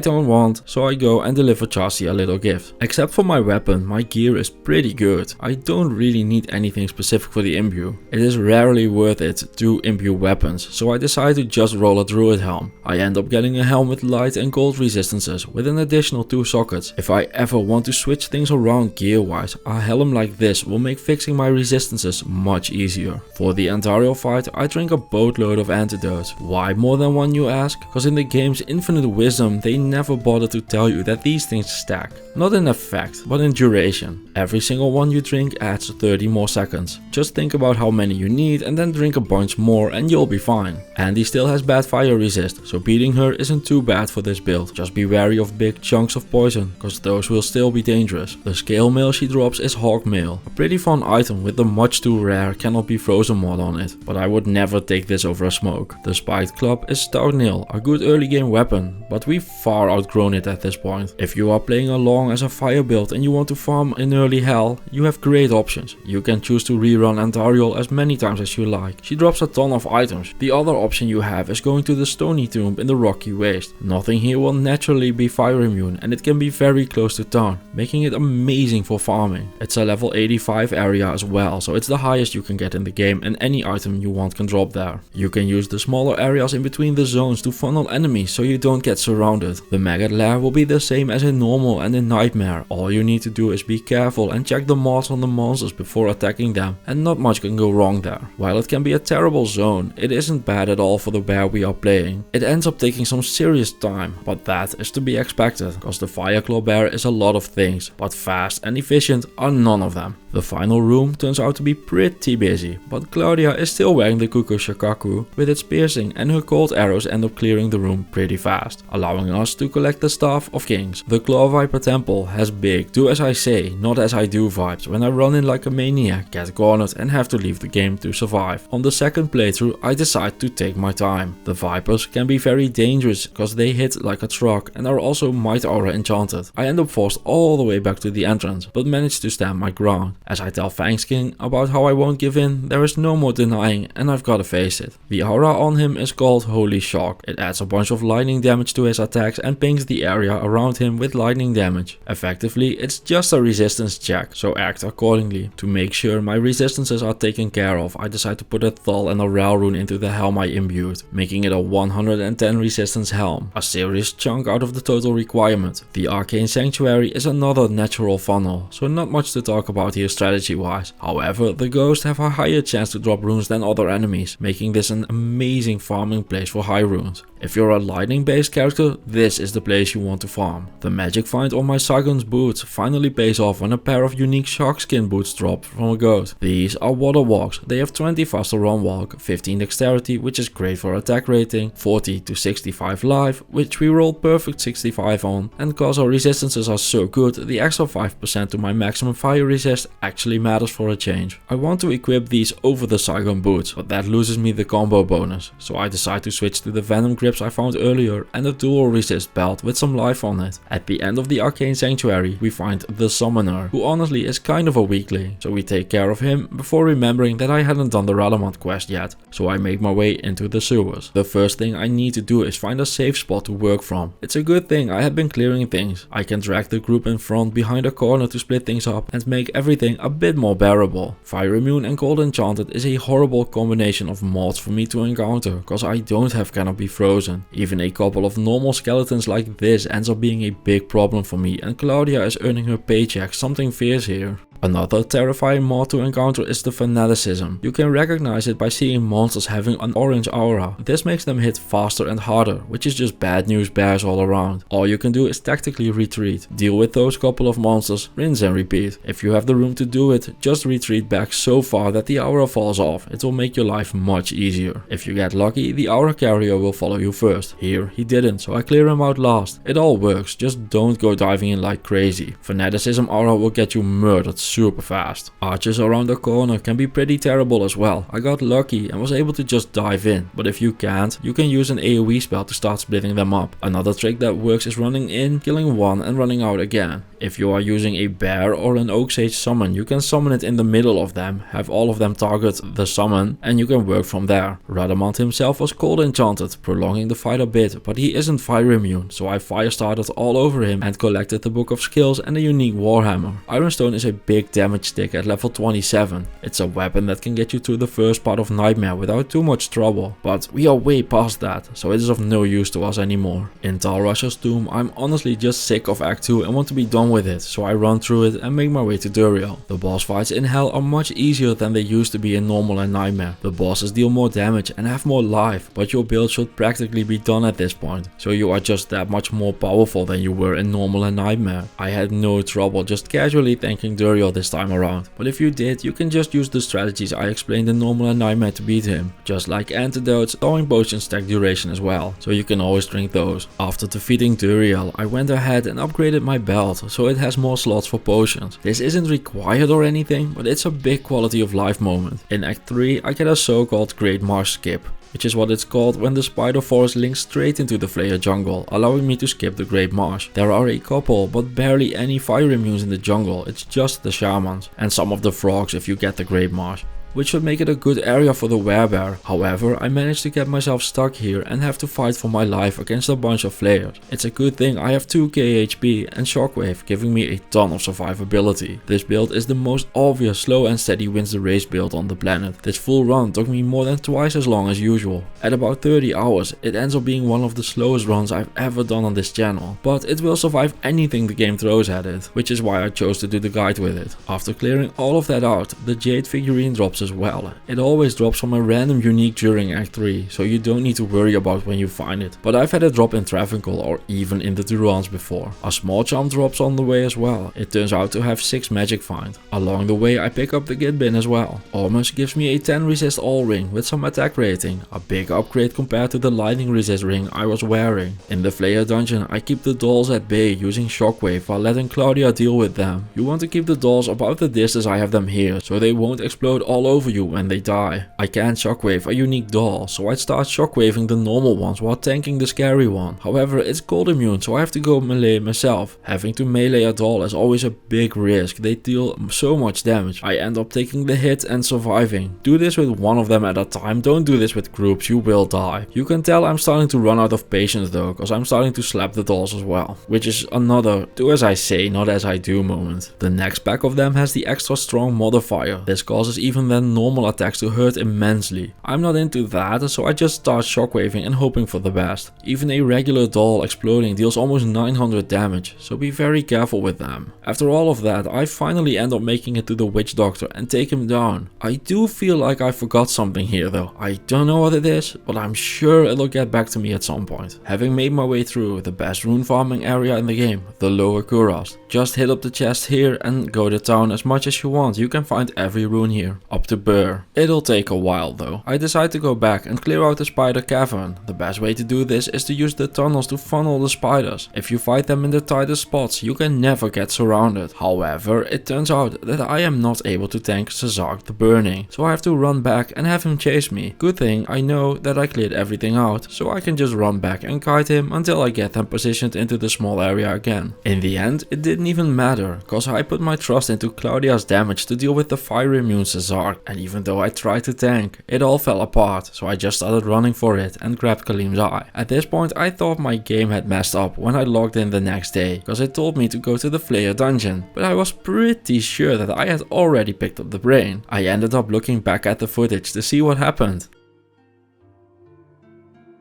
don't want, so I go and deliver Chassis a little gift. Except for my weapon, my gear is pretty good. I don't really need anything specific for the imbue. It is rarely worth it to imbue weapons, so I decide to just roll a druid helm. I end up getting a helm with light and cold resistances with an additional 2 sockets. If I ever want to switch things around gear wise, a helm like this will make fixing my resistances much easier. For the Antariel fight I drink a boatload of antidotes. Why more than one you ask? Cause in the game's infinite wisdom they never bother to tell you that these things stack. Not in effect, but in duration. Every single one you drink adds 30 more seconds. Just think about how many you need and then drink a bunch more and you'll be fine. Andy still has bad fire resist, so beating her isn't too bad for this build. Just be wary of big chunks of poison, cause those will still be dangerous. The scale mail she drops is Hawk Mail, a pretty fun item with the much too rare cannot be frozen mod on it, but I would never take this over a smoke. The Spiked Club is Stout Nail, a good early game weapon, but we've far outgrown it at this point. If you are playing along as a fire build and you want to farm in early Hell, you have great options. You can choose to rerun Antariel as many times as you like. She drops a ton of items. The other option you have is going to the Stony Tomb in the Rocky Waste. Nothing here will naturally be fire immune and it can be very close to town, making it amazing for farming. It's a level 85 area as well, so it's the highest you can get in the game and any item you want can drop there. You can use the smaller areas in between the zones to funnel enemies so you don't get surrounded. The Maggot Lair will be the same as in normal and in Nightmare. All you need to do is be careful and check the mods on the monsters before attacking them, and not much can go wrong there. While it can be a terrible zone, it isn't bad at all for the bear we are playing. It ends up taking some serious time, but that is to be expected, cause the Fireclaw bear is a lot of things, but fast and efficient are none of them. The final room turns out to be pretty busy, but Claudia is still wearing the Kuko Shakaku with its piercing, and her cold arrows end up clearing the room pretty fast, allowing us to collect the Staff of Kings. The Claw Viper Temple has big do as I say, not as I do vibes when I run in like a maniac, get cornered and have to leave the game to survive. On the second playthrough I decide to take my time. The Vipers can be very dangerous cause they hit like a truck and are also Might Aura enchanted. I end up forced all the way back to the entrance, but but manage to stand my ground. As I tell Fangs King about how I won't give in, there is no more denying and I've gotta face it. The aura on him is called Holy Shock. It adds a bunch of lightning damage to his attacks and pings the area around him with lightning damage. Effectively, it's just a resistance check, so act accordingly. To make sure my resistances are taken care of, I decide to put a Thal and a Ral rune into the helm I imbued, making it a 110 resistance helm, a serious chunk out of the total requirement. The Arcane Sanctuary is another natural funnel, so not much to talk about here strategy wise. However, the ghosts have a higher chance to drop runes than other enemies, making this an amazing farming place for high runes. If you're a lightning based character, this is the place you want to farm. The magic find on my Saigon's boots finally pays off when a pair of unique shark skin boots drop from a ghost. These are water walks. They have 20 faster run walk, 15 dexterity, which is great for attack rating, 40 to 65 life, which we rolled perfect 65 on, and cause our resistances are so good, the extra 5% to my maximum fire resist actually matters for a change. I want to equip these over the Saigon boots, but that loses me the combo bonus, so I decide to switch to the Venom grips I found earlier and a dual resist belt with some life on it. At the end of the Arcane Sanctuary, we find the Summoner, who honestly is kind of a weakling, so we take care of him before remembering that I hadn't done the Ralamont quest yet, so I make my way into the sewers. The first thing I need to do is find a safe spot to work from. It's a good thing I had been clearing things. I can drag the group in front behind a corner to split things up and make everything a bit more bearable. Fire Immune and Cold Enchanted is a horrible combination of mods for me to encounter, cause I don't have Canopy Frozen. Even a couple of normal skeletons like this ends up being a big problem for me, and Claudia is earning her paycheck something fierce here. Another terrifying mod to encounter is the Fanaticism. You can recognize it by seeing monsters having an orange aura. This makes them hit faster and harder, which is just bad news bears all around. All you can do is tactically retreat, deal with those couple of monsters, rinse and repeat. If you have the room to do it, just retreat back so far that the aura falls off. It will make your life much easier. If you get lucky, the aura carrier will follow you first. Here, he didn't, so I clear him out last. It all works, just don't go diving in like crazy. Fanaticism aura will get you murdered super fast. Archers around the corner can be pretty terrible as well. I got lucky and was able to just dive in, but if you can't, you can use an AoE spell to start splitting them up. Another trick that works is running in, killing one and running out again. If you are using a bear or an oak sage summon, you can summon it in the middle of them, have all of them target the summon, and you can work from there. Radamant himself was Cold Enchanted, prolonging the fight a bit, but he isn't fire immune, so I fire started all over him and collected the book of skills and a unique warhammer. Ironstone is a big damage stick at level 27. It's a weapon that can get you through the first part of Nightmare without too much trouble, but we are way past that, so it is of no use to us anymore. In Tal Rasha's tomb, I'm honestly just sick of Act 2 and want to be done with it, so I run through it and make my way to Duriel. The boss fights in Hell are much easier than they used to be in Normal and Nightmare. The bosses deal more damage and have more life, but your build should practically be done at this point, so you are just that much more powerful than you were in Normal and Nightmare. I had no trouble just casually tanking Duriel this time around, but if you did, you can just use the strategies I explained in Normal and Nightmare to beat him. Just like antidotes, thawing potions stack duration as well, so you can always drink those. After defeating Duriel, I went ahead and upgraded my belt, so it has more slots for potions. This isn't required or anything, but it's a big quality of life moment. In Act 3, I get a so-called Great Marsh skip, which is what it's called when the spider forest links straight into the Flayer jungle, allowing me to skip the Great Marsh. There are a couple, but barely any fire immunes in the jungle, it's just the shamans, and some of the frogs if you get the Great Marsh, which should make it a good area for the werebear. However, I managed to get myself stuck here and have to fight for my life against a bunch of flayers. It's a good thing I have 2k HP and Shockwave, giving me a ton of survivability. This build is the most obvious slow and steady wins the race build on the planet. This full run took me more than twice as long as usual. At about 30 hours, it ends up being one of the slowest runs I've ever done on this channel, but it will survive anything the game throws at it, which is why I chose to do the guide with it. After clearing all of that out, the Jade figurine drops as well. It always drops from a random unique during Act 3, so you don't need to worry about when you find it, but I've had it drop in Travancore or even in the Durans before. A small charm drops on the way as well. It turns out to have 6 magic find. Along the way I pick up the Git bin as well. Ormus gives me a 10 resist all ring with some attack rating, a big upgrade compared to the lightning resist ring I was wearing. In the Flayer dungeon I keep the dolls at bay using Shockwave while letting Claudia deal with them. You want to keep the dolls about the distance I have them here, so they won't explode all over you when they die. I can't shockwave a unique doll, so I start shockwaving the normal ones while tanking the scary one. However, it's cold immune, so I have to go melee myself. Having to melee a doll is always a big risk, they deal so much damage. I end up taking the hit and surviving. Do this with one of them at a time, don't do this with groups, you will die. You can tell I'm starting to run out of patience though, cause I'm starting to slap the dolls as well. Which is another do as I say, not as I do moment. The next pack of them has the extra strong modifier. This causes even then normal attacks to hurt immensely. I'm not into that, so I just start shockwaving and hoping for the best. Even a regular doll exploding deals almost 900 damage, so be very careful with them. After all of that, I finally end up making it to the witch doctor and take him down. I do feel like I forgot something here though. I don't know what it is, but I'm sure it'll get back to me at some point. Having made my way through the best rune farming area in the game, the lower kurast. Just hit up the chest here and go to town as much as you want. You can find every rune here, up to Burr. It'll take a while though. I decide to go back and clear out the spider cavern. The best way to do this is to use the tunnels to funnel the spiders. If you fight them in the tightest spots, you can never get surrounded. However, it turns out that I am not able to tank Cesark the Burning, so I have to run back and have him chase me. Good thing I know that I cleared everything out, so I can just run back and guide him until I get them positioned into the small area again. In the end, it didn't even matter, cause I put my trust into Claudia's damage to deal with the fire immune Cesark, and even though I tried to tank, it all fell apart, so I just started running for it and grabbed Kalim's eye. At this point I thought my game had messed up when I logged in the next day, cause it told me to go to the Flayer dungeon, but I was pretty sure that I had already picked up the brain. I ended up looking back at the footage to see what happened.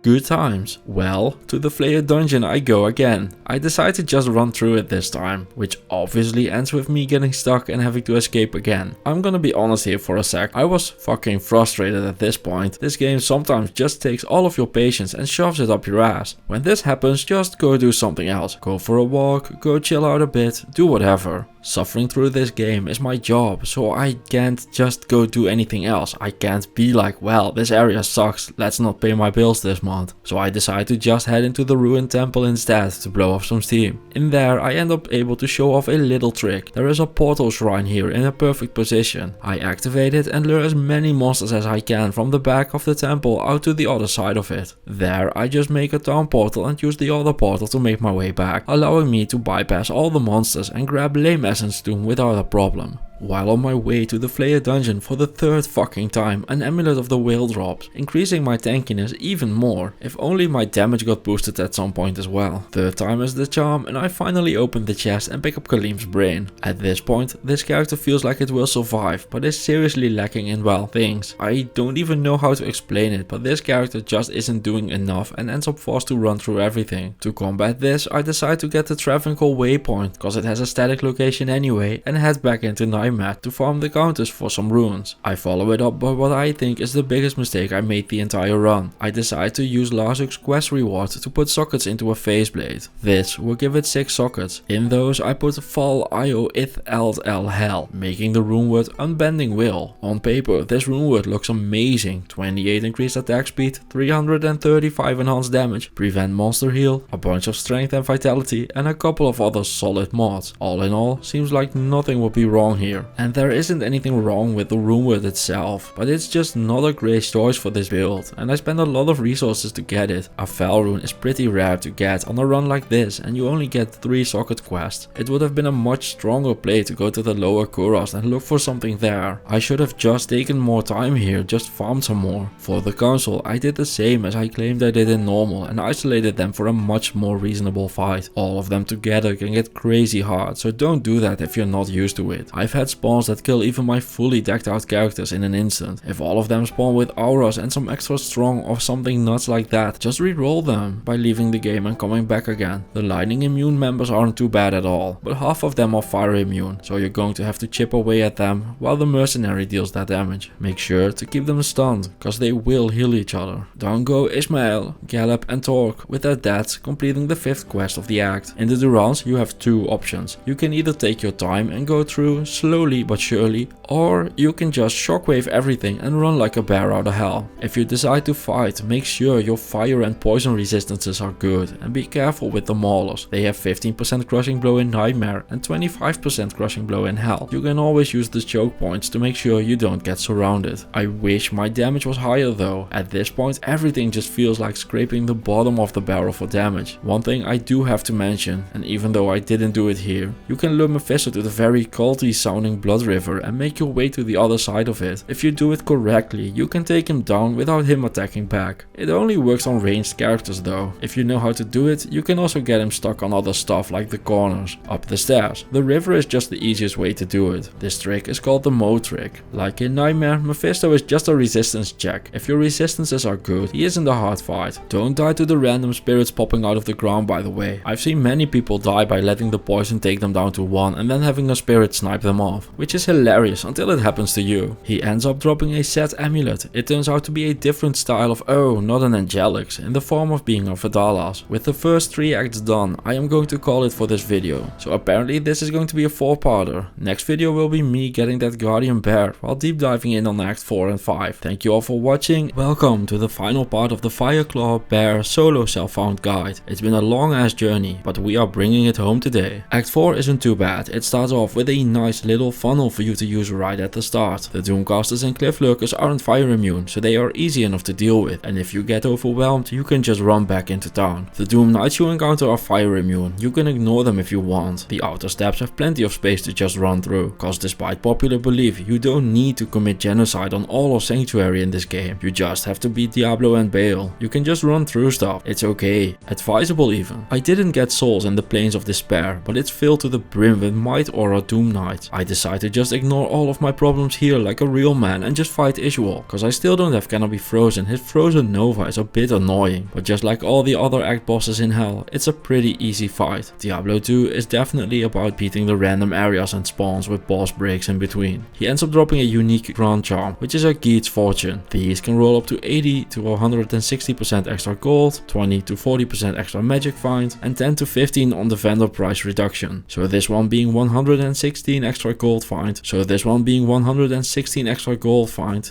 Good times. Well, to the Flayer dungeon I go again. I decide to just run through it this time, which obviously ends with me getting stuck and having to escape again. I'm gonna be honest here for a sec, I was fucking frustrated at this point. This game sometimes just takes all of your patience and shoves it up your ass. When this happens, just go do something else. Go for a walk, go chill out a bit, do whatever. Suffering through this game is my job, so I can't just go do anything else. I can't be like, well, this area sucks, let's not pay my bills this month. So I decide to just head into the ruined temple instead to blow off some steam. In there I end up able to show off a little trick. There is a portal shrine here in a perfect position. I activate it and lure as many monsters as I can from the back of the temple out to the other side of it. There I just make a town portal and use the other portal to make my way back, allowing me to bypass all the monsters and grab Lame Essence Stone without a problem. While on my way to the Flayer dungeon for the third fucking time, an amulet of the whale drops, increasing my tankiness even more. If only my damage got boosted at some point as well. Third time is the charm and I finally open the chest and pick up Kalim's brain. At this point, this character feels like it will survive, but is seriously lacking in well things. I don't even know how to explain it, but this character just isn't doing enough and ends up forced to run through everything. To combat this, I decide to get the Travancore waypoint, cause it has a static location anyway, and head back into Nightmare to farm the counters for some runes. I follow it up by what I think is the biggest mistake I made the entire run. I decide to use Larzuk's quest reward to put sockets into a faceblade. This will give it 6 sockets. In those I put Val Io Ith Eld El Hell, making the rune word Unbending Will. On paper this rune word looks amazing. 28 increased attack speed, 335 enhanced damage, prevent monster heal, a bunch of strength and vitality, and a couple of other solid mods. All in all, seems like nothing would be wrong here. And there isn't anything wrong with the rune word itself, but it's just not a great choice for this build, and I spend a lot of resources to get it. A Val rune is pretty rare to get on a run like this, and you only get 3 socket quests. It would have been a much stronger play to go to the lower kurast and look for something there. I should have just taken more time here, just farmed some more. For the council, I did the same as I claimed I did in normal and isolated them for a much more reasonable fight. All of them together can get crazy hard, so don't do that if you're not used to it. I've had spawns that kill even my fully decked out characters in an instant. If all of them spawn with auras and some extra strong or something nuts like that, just reroll them by leaving the game and coming back again. The lightning immune members aren't too bad at all, but half of them are fire immune, so you're going to have to chip away at them while the mercenary deals that damage. Make sure to keep them stunned, cause they will heal each other. Down go Ismael, Gallop and Torque, with their dads completing the 5th quest of the act. In the Durans you have 2 options. You can either take your time and go through slow slowly but surely, or you can just shockwave everything and run like a bear out of hell. If you decide to fight, make sure your fire and poison resistances are good, and be careful with the maulers. They have 15% crushing blow in Nightmare and 25% crushing blow in Hell. You can always use the choke points to make sure you don't get surrounded. I wish my damage was higher though. At this point everything just feels like scraping the bottom of the barrel for damage. One thing I do have to mention, and even though I didn't do it here, you can lure Mephisto to the very culty sounding blood river and make your way to the other side of it. If you do it correctly, you can take him down without him attacking back. It only works on ranged characters though. If you know how to do it, you can also get him stuck on other stuff like the corners, up the stairs. The river is just the easiest way to do it. This trick is called the Mo trick. Like in Nightmare, Mephisto is just a resistance check. If your resistances are good, he isn't a hard fight. Don't die to the random spirits popping out of the ground, by the way. I've seen many people die by letting the poison take them down to 1 and then having a spirit snipe them off, which is hilarious until it happens to you. He ends up dropping a set amulet. It turns out to be a different style of, oh, not an Angelics, in the form of being a Vidalas. With the first 3 acts done, I am going to call it for this video. So apparently this is going to be a 4-parter. Next video will be me getting that Guardian Bear while deep diving in on Act 4 and 5. Thank you all for watching. Welcome to the final part of the Fireclaw Bear solo self-found guide. It's been a long ass journey, but we are bringing it home today. Act 4 isn't too bad. It starts off with a nice little funnel for you to use right at the start. The Doomcasters and Cliff Lurkers aren't fire immune, so they are easy enough to deal with, and if you get overwhelmed, you can just run back into town. The Doom Knights you encounter are fire immune. You can ignore them if you want. The outer steps have plenty of space to just run through, cause despite popular belief, you don't need to commit genocide on all of Sanctuary in this game. You just have to beat Diablo and Baal. You can just run through stuff. It's okay. Advisable even. I didn't get souls in the Plains of Despair, but it's filled to the brim with Might Aura Doom Knights. I decided to just ignore all of my problems here like a real man and just fight Isual, cause I still don't have Cannot Be Frozen. His Frozen Nova is a bit annoying, but just like all the other act bosses in Hell, it's a pretty easy fight. Diablo 2 is definitely about beating the random areas and spawns with boss breaks in between. He ends up dropping a unique Grand Charm, which is a Geet's Fortune. These can roll up to 80 to 160% extra gold, 20 to 40% extra magic find, and 10 to 15 on the vendor price reduction. So this one being 116 extra gold find,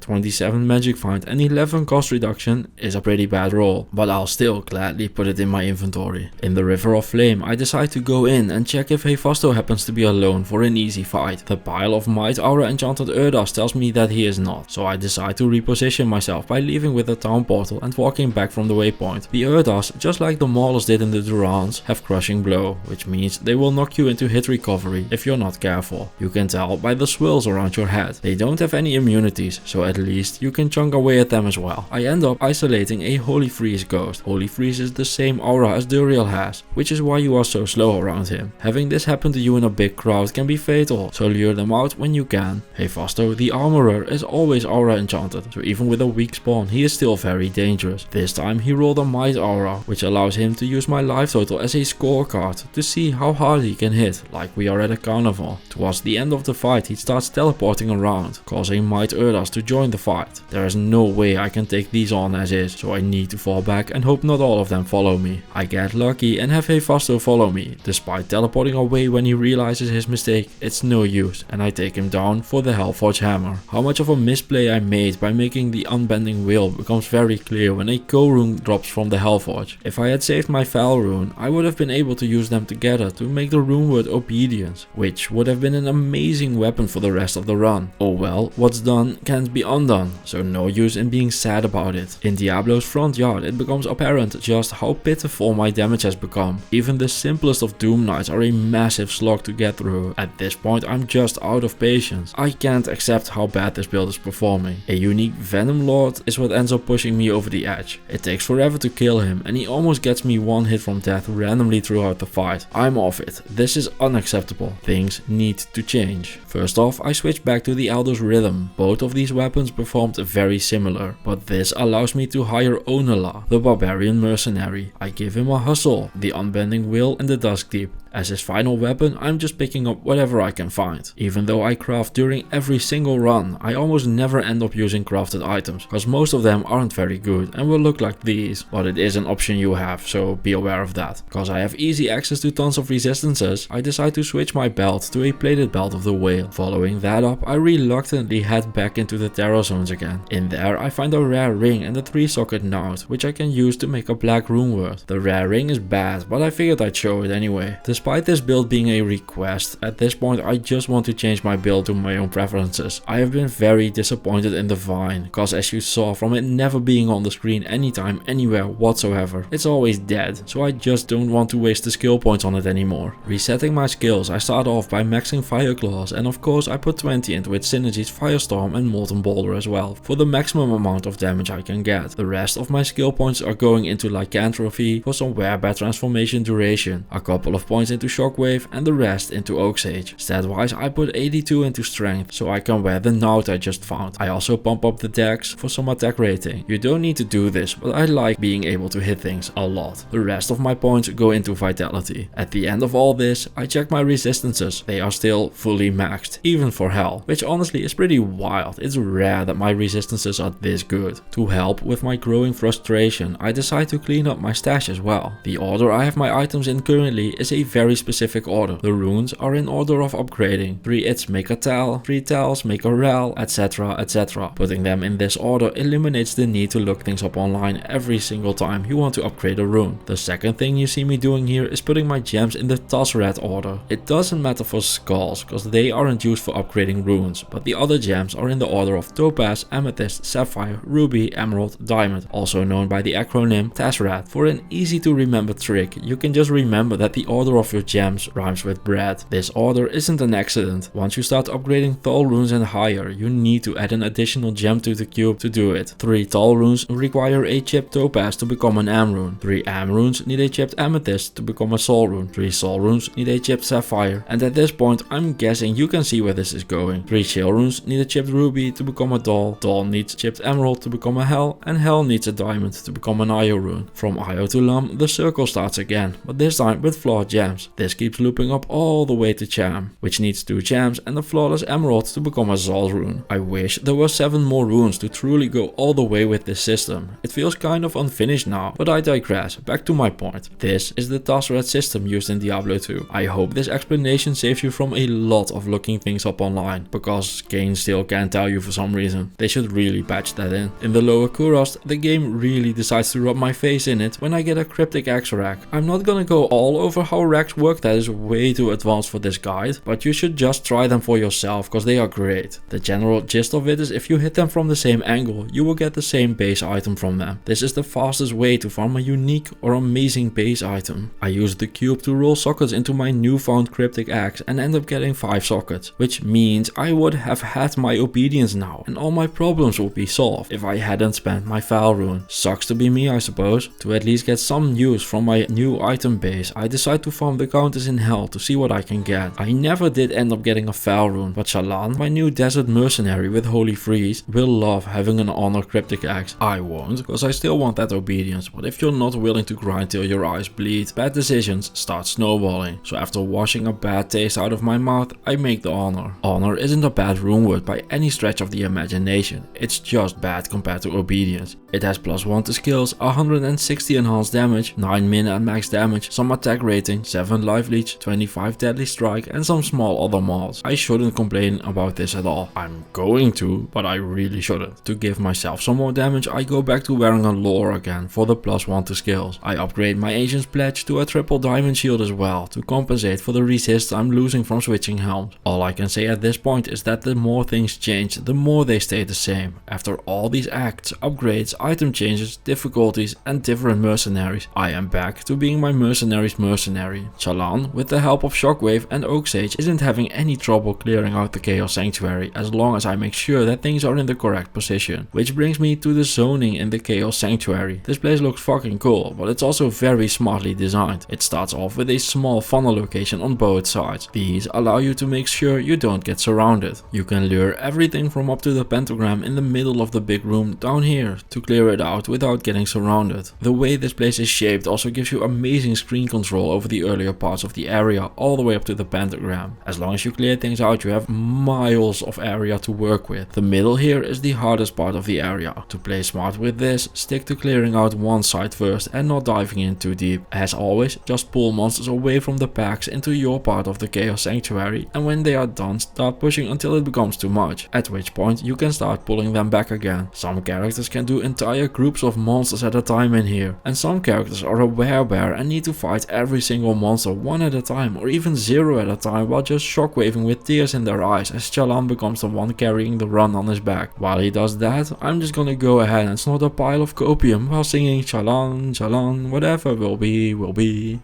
27 magic find and 11 cost reduction is a pretty bad roll, but I'll still gladly put it in my inventory. In the River of Flame, I decide to go in and check if Hephaestus happens to be alone for an easy fight. The pile of Might Aura enchanted Airidah tells me that he is not, so I decide to reposition myself by leaving with the town portal and walking back from the waypoint. The Airidah, just like the Maulers did in the Durans, have crushing blow, which means they will knock you into hit recovery if you're not careful. You can tell by the swirls around your head. They don't have any immunities, so at least you can chunk away at them as well. I end up isolating a Holy Freeze ghost. Holy Freeze is the same aura as Duriel has, which is why you are so slow around him. Having this happen to you in a big crowd can be fatal, so lure them out when you can. Hephaestus, the Armorer, is always aura enchanted, so even with a weak spawn, he is still very dangerous. This time he rolled a Might Aura, which allows him to use my life total as a scorecard to see how hard he can hit, like we are at a carnival. Towards the end of the fight, he starts teleporting around, causing Might Airidah to join the fight. There is no way I can take these on as is, so I need to fall back and hope not all of them follow me. I get lucky and have Hephaestus follow me. Despite teleporting away when he realizes his mistake, it's no use, and I take him down for the Hellforge Hammer. How much of a misplay I made by making the Unbending Will becomes very clear when a Ko rune drops from the Hellforge. If I had saved my Fel rune, I would have been able to use them together to make the rune word Obedience, which would have been an amazing weapon for the rest of the run. Oh well, what's done can't be undone, so no use in being sad about it. In Diablo's front yard, it becomes apparent just how pitiful my damage has become. Even the simplest of Doom Knights are a massive slog to get through. At this point, I'm just out of patience. I can't accept how bad this build is performing. A unique Venom Lord is what ends up pushing me over the edge. It takes forever to kill him, and he almost gets me one hit from death randomly throughout the fight. I'm off it. This is unacceptable. Things need to change. First off, I switch back to the Elder's Rhythm. Both of these weapons performed very similar, but this allows me to hire Onela, the Barbarian Mercenary. I give him a Hustle, the Unbending Will and the Dusk Deep. As his final weapon, I'm just picking up whatever I can find. Even though I craft during every single run, I almost never end up using crafted items, cause most of them aren't very good and will look like these, but it is an option you have, so be aware of that. Cause I have easy access to tons of resistances, I decide to switch my belt to a plated belt of the whale. Following that up, I reluctantly head back into the Terra zones again. In there I find a rare ring and a 3-socket node, which I can use to make a black rune word. The rare ring is bad, but I figured I'd show it anyway. Despite this build being a request, at this point I just want to change my build to my own preferences. I have been very disappointed in the Vine, cause as you saw from it never being on the screen anytime, anywhere whatsoever, it's always dead, so I just don't want to waste the skill points on it anymore. Resetting my skills, I start off by maxing Fire Claws, and of course I put 20 into its synergies Firestorm and Molten Boulder as well, for the maximum amount of damage I can get. The rest of my skill points are going into Lycanthropy for some Werebat transformation duration, a couple of points into Shockwave and the rest into Oak Sage. Stat wise I put 82 into Strength so I can wear the node I just found. I also pump up the Dex for some attack rating. You don't need to do this, but I like being able to hit things a lot. The rest of my points go into Vitality. At the end of all this, I check my resistances. They are still fully maxed, even for Hell, which honestly is pretty wild. It's rare that my resistances are this good. To help with my growing frustration, I decide to clean up my stash as well. The order I have my items in currently is a very specific order. The runes are in order of upgrading. 3 its make a Tal, 3 Tals make a Rel, etc, etc. Putting them in this order eliminates the need to look things up online every single time you want to upgrade a rune. The second thing you see me doing here is putting my gems in the Tasrat order. It doesn't matter for skulls, cause they aren't used for upgrading runes, but the other gems are in the order of Topaz, Amethyst, Sapphire, Ruby, Emerald, Diamond, also known by the acronym Tasrat. For an easy to remember trick, you can just remember that the order of your gems rhymes with bread. This order isn't an accident. Once you start upgrading Thal runes and higher, you need to add an additional gem to the cube to do it. 3 Thal runes require a chipped Topaz to become an Am rune. 3 Am runes need a chipped Amethyst to become a Sol rune. 3 Sol runes need a chipped Sapphire. And at this point, I'm guessing you can see where this is going. 3 Shale runes need a chipped Ruby to become a Dal. Dal needs chipped Emerald to become a Hell, and Hell needs a Diamond to become an Io rune. From Io to Lam, the circle starts again, but this time with flawed gems. This keeps looping up all the way to Cham, which needs 2 Chams and a flawless Emerald to become a Zal rune. I wish there were 7 more runes to truly go all the way with this system. It feels kind of unfinished now, but I digress. Back to my point. This is the Tasrat system used in Diablo 2. I hope this explanation saves you from a lot of looking things up online, because games still can't tell you for some reason. They should really patch that in. In the lower kurast, the game really decides to rub my face in it when I get a cryptic axe rack. I'm not gonna go all over how racks work, that is way too advanced for this guide, but you should just try them for yourself cause they are great. The general gist of it is if you hit them from the same angle, you will get the same base item from them. This is the fastest way to farm a unique or amazing base item. I used the cube to roll sockets into my newfound cryptic axe and end up getting 5 sockets, which means I would have had my obedience now and all my problems would be solved if I hadn't spent my Val rune. Sucks to be me, I suppose. To at least get some use from my new item base, I decide to farm the counters in Hell to see what I can get. I never did end up getting a Val rune, but Shalan, my new desert mercenary with Holy Freeze, will love having an honor cryptic axe. I won't, cause I still want that obedience, but if you're not willing to grind till your eyes bleed, bad decisions start snowballing. So after washing a bad taste out of my mouth, I make the honor. Honor isn't a bad rune word by any stretch of the imagination, it's just bad compared to obedience. It has +1 to skills, 160 enhanced damage, 9 min and max damage, some attack rating, 7 life leech, 25 deadly strike and some small other mods. I shouldn't complain about this at all. I'm going to, but I really shouldn't. To give myself some more damage, I go back to wearing a lore again for the +1 to skills. I upgrade my Ancient's Pledge to a triple diamond shield as well to compensate for the resist I'm losing from switching helms. All I can say at this point is that the more things change, the more they stay the same. After all these acts, upgrades, item changes, difficulties and different mercenaries, I am back to being my mercenary's mercenary. Shalan, with the help of Shockwave and Oak Sage, isn't having any trouble clearing out the Chaos Sanctuary as long as I make sure that things are in the correct position. Which brings me to the zoning in the Chaos Sanctuary. This place looks fucking cool, but it's also very smartly designed. It starts off with a small funnel location on both sides. These allow you to make sure you don't get surrounded. You can lure everything from up to the pentagram in the middle of the big room down here to clear it out without getting surrounded. The way this place is shaped also gives you amazing screen control over the early earlier parts of the area all the way up to the pentagram. As long as you clear things out, you have miles of area to work with. The middle here is the hardest part of the area. To play smart with this, stick to clearing out one side first and not diving in too deep. As always, just pull monsters away from the packs into your part of the Chaos Sanctuary, and when they are done, start pushing until it becomes too much, at which point you can start pulling them back again. Some characters can do entire groups of monsters at a time in here, and some characters are a werebear and need to fight every single monster one at a time or even zero at a time while just shockwaving with tears in their eyes as Chalan becomes the one carrying the run on his back. While he does that, I'm just gonna go ahead and snort a pile of copium while singing Chalan, Chalan, whatever will be, will be.